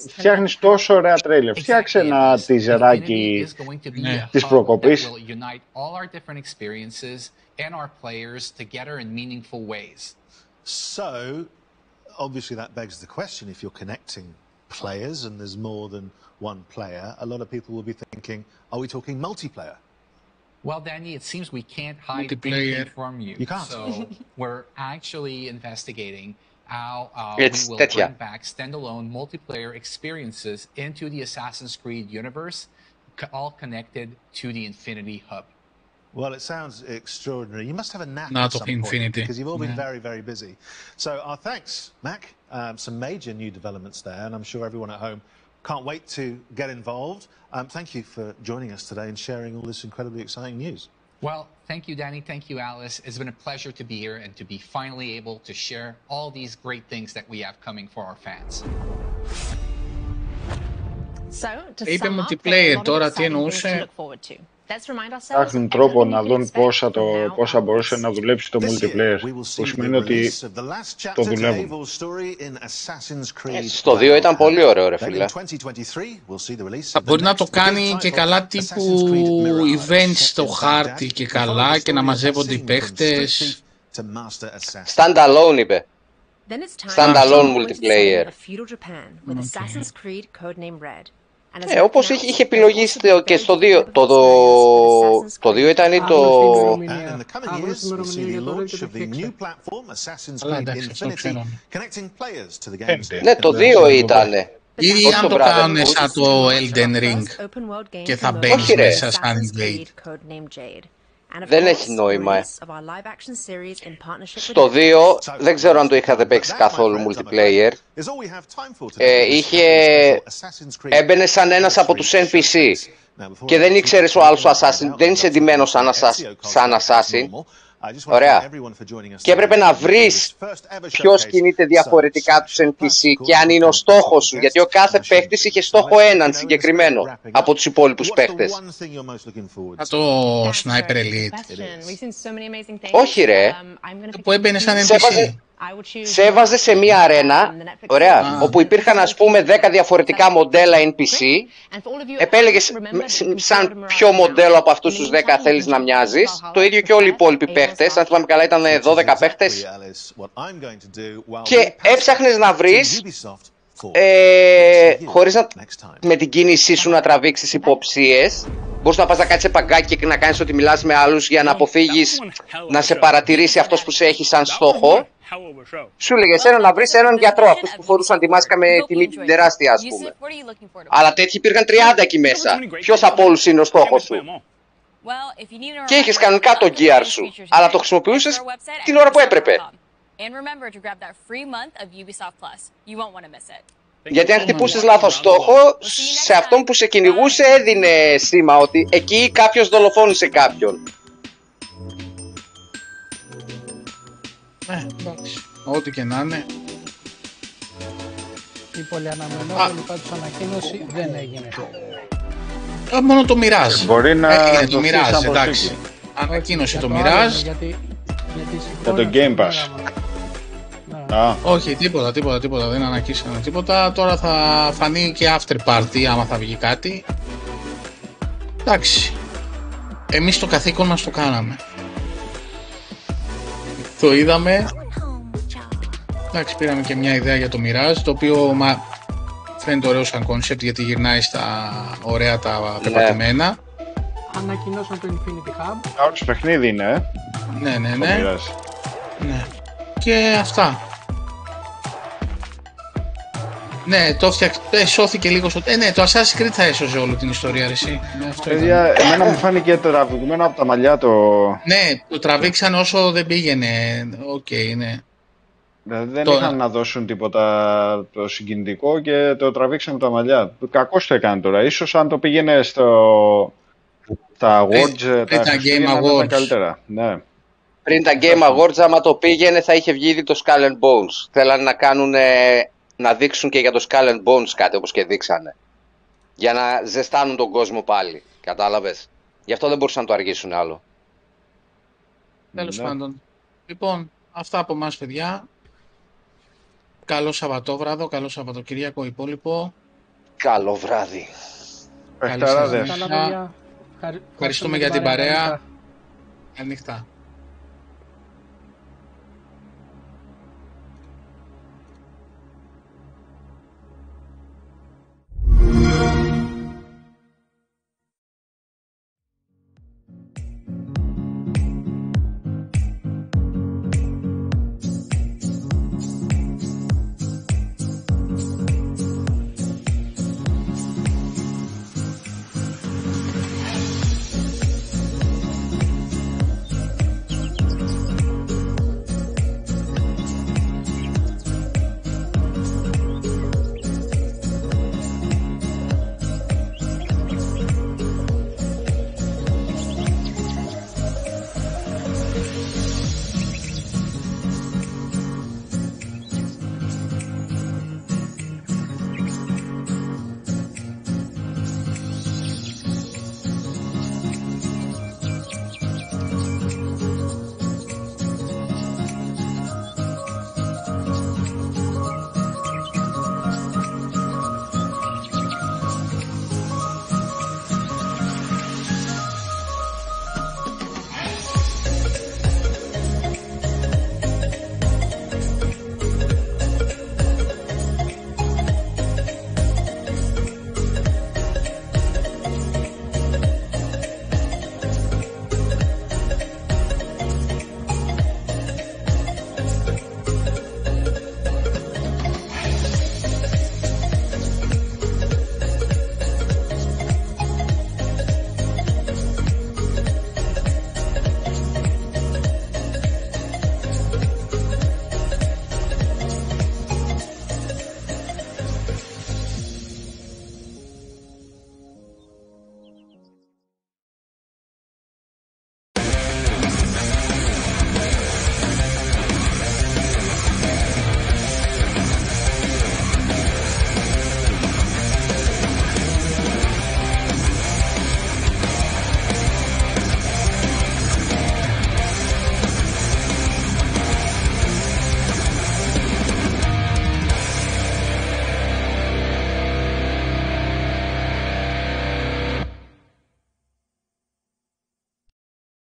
φτιάχνεις τόσο ωραία τρέιλερ. Φτιάξε ένα τιζεράκι της προκοπής. So, obviously that begs the question, if you're connecting players and there's more than one player, a lot of people will be thinking, are we talking multiplayer? Well, Danny, it seems we can't hide anything from you. You can't. So we're actually investigating how we will bring back standalone multiplayer experiences into the Assassin's Creed universe, all connected to the Infinity Hub. Well, it sounds extraordinary. You must have a nap at some point, because you've all been very, very busy. So our thanks, Mac. Some major new developments there, and I'm sure everyone at home can't wait to get involved. Thank you for joining us today and sharing all this incredibly exciting news. Well, thank you, Danny. Thank you, Alice. It's been a pleasure to be here and to be finally able to share all these great things that we have coming for our fans. So, to είπε sum up, multiplayer, there are a lot of τώρα τι exciting things to εννοούσε. look forward to. Ψάχνουν τρόπο να δουν πόσα μπορούσε να δουλέψει το multiplayer. Που σημαίνει ότι το δουλεύουν. Στο 2 ήταν πολύ ωραίο, ρε φίλε. Θα μπορεί να το κάνει και καλά τύπου events στο χάρτη και καλά και να μαζεύονται οι παίχτες. Standalone είπε. Standalone multiplayer. Όπως είχε επιλογή και στο 2. Το 2 ήταν το... Ναι, το 2 ήτανε. Ή αν το κάνουν σαν το Elden Ring και θα μπαίνεις μέσα σαν invade. Δεν έχει νόημα. Στο 2 δεν ξέρω αν το είχατε παίξει καθόλου multiplayer. Έμπαινε σαν ένας από τους NPC και δεν ήξερες ο άλλος assassin, δεν είσαι εντυμένος σαν assassin. Ωραία. Και έπρεπε να βρεις ποιος κινείται διαφορετικά τους NPC και αν είναι ο στόχος σου. Γιατί ο κάθε παίχτης είχε στόχο έναν συγκεκριμένο από τους υπόλοιπους παίχτες. Το Sniper Elite. Όχι ρε. Που έμπαινε σαν NPC. σε έβαζε σε μία αρένα, ωραία, όπου υπήρχαν ας πούμε 10 διαφορετικά μοντέλα NPC, επέλεγες σαν ποιο μοντέλο από αυτούς τους 10 θέλεις να μοιάζεις, το ίδιο και όλοι οι υπόλοιποι παίχτες, αν θυμάμαι καλά ήταν 12 παίχτες, και έψαχνες να βρεις, χωρίς με την κίνησή σου να τραβήξεις υποψίες, μπορείς να πας να κάτσεις σε παγκάκι και να κάνεις ότι μιλάς με άλλους για να αποφύγεις να σε παρατηρήσει αυτός που σε έχει σαν στόχο. Σου έλεγε εσένα να βρεις έναν γιατρό, αυτούς που φορούσαν τη μάσκα με τη μύτη την τεράστια, ας πούμε. Αλλά τέτοιοι υπήρχαν 30 εκεί μέσα. Ποιος από όλους είναι ο στόχος σου? Και είχες κανονικά το gear σου, αλλά το χρησιμοποιούσες την ώρα που έπρεπε. Γιατί αν χτυπούσες λάθος στόχο, σε αυτόν που σε κυνηγούσε έδινε σήμα ότι εκεί κάποιος δολοφόνησε κάποιον. Εντάξει, ό,τι και να είναι. Η πολυαναμενόμενη πάντως ανακοίνωση δεν έγινε. Μόνο το μοιράζει. Μπορεί να το μοιράζει, εντάξει. Ανακοίνωση το μοιράζει. Για το Game Pass. Όχι, τίποτα, δεν ανακοίνωσαν τίποτα. Τώρα θα φανεί και after party άμα θα βγει κάτι. Εντάξει. Εμείς το καθήκον μας το κάναμε. Το είδαμε. Εντάξει, πήραμε και μια ιδέα για το Mirage, το οποίο φαίνεται ωραίο σαν concept γιατί γυρνάει στα ωραία τα πεπατημένα. Ανακοινώσαν το Infinity Hub. Όλος παιχνίδι είναι, Ναι. Ναι. Και αυτά. Ναι, το σώθηκε λίγο στο... ναι, το Assassin's Creed θα έσωζε όλη την ιστορία, εσύ. Παιδιά, εμένα μου φάνηκε τραβηγμένο από τα μαλλιά το... Ναι, το τραβήξαν όσο δεν πήγαινε. Οκ, ναι. Δεν είχαν να δώσουν τίποτα το συγκινητικό και το τραβήξαν από τα μαλλιά. Κακώς το έκανε τώρα. Ίσως αν το πήγαινε στα Awards, τα Game Awards. Καλύτερα. Ναι. Πριν τα Game Awards, άμα το πήγαινε, θα είχε βγει ήδη το Skull and Bones. Θέλανε να κάνουν, να δείξουν και για το Skull and Bones κάτι, όπως και δείξανε. Για να ζεστάνουν τον κόσμο πάλι. Κατάλαβες. Γι' αυτό δεν μπορούσαν να το αργήσουν άλλο. Τέλος πάντων. Λοιπόν, αυτά από εμάς, παιδιά. Καλό Σαββατόβραδο, καλό Σαββατοκυριακό υπόλοιπο. Καλό βράδυ. Καλή σας νύχτα. Ευχαριστούμε για την παρέα. Καλή νύχτα.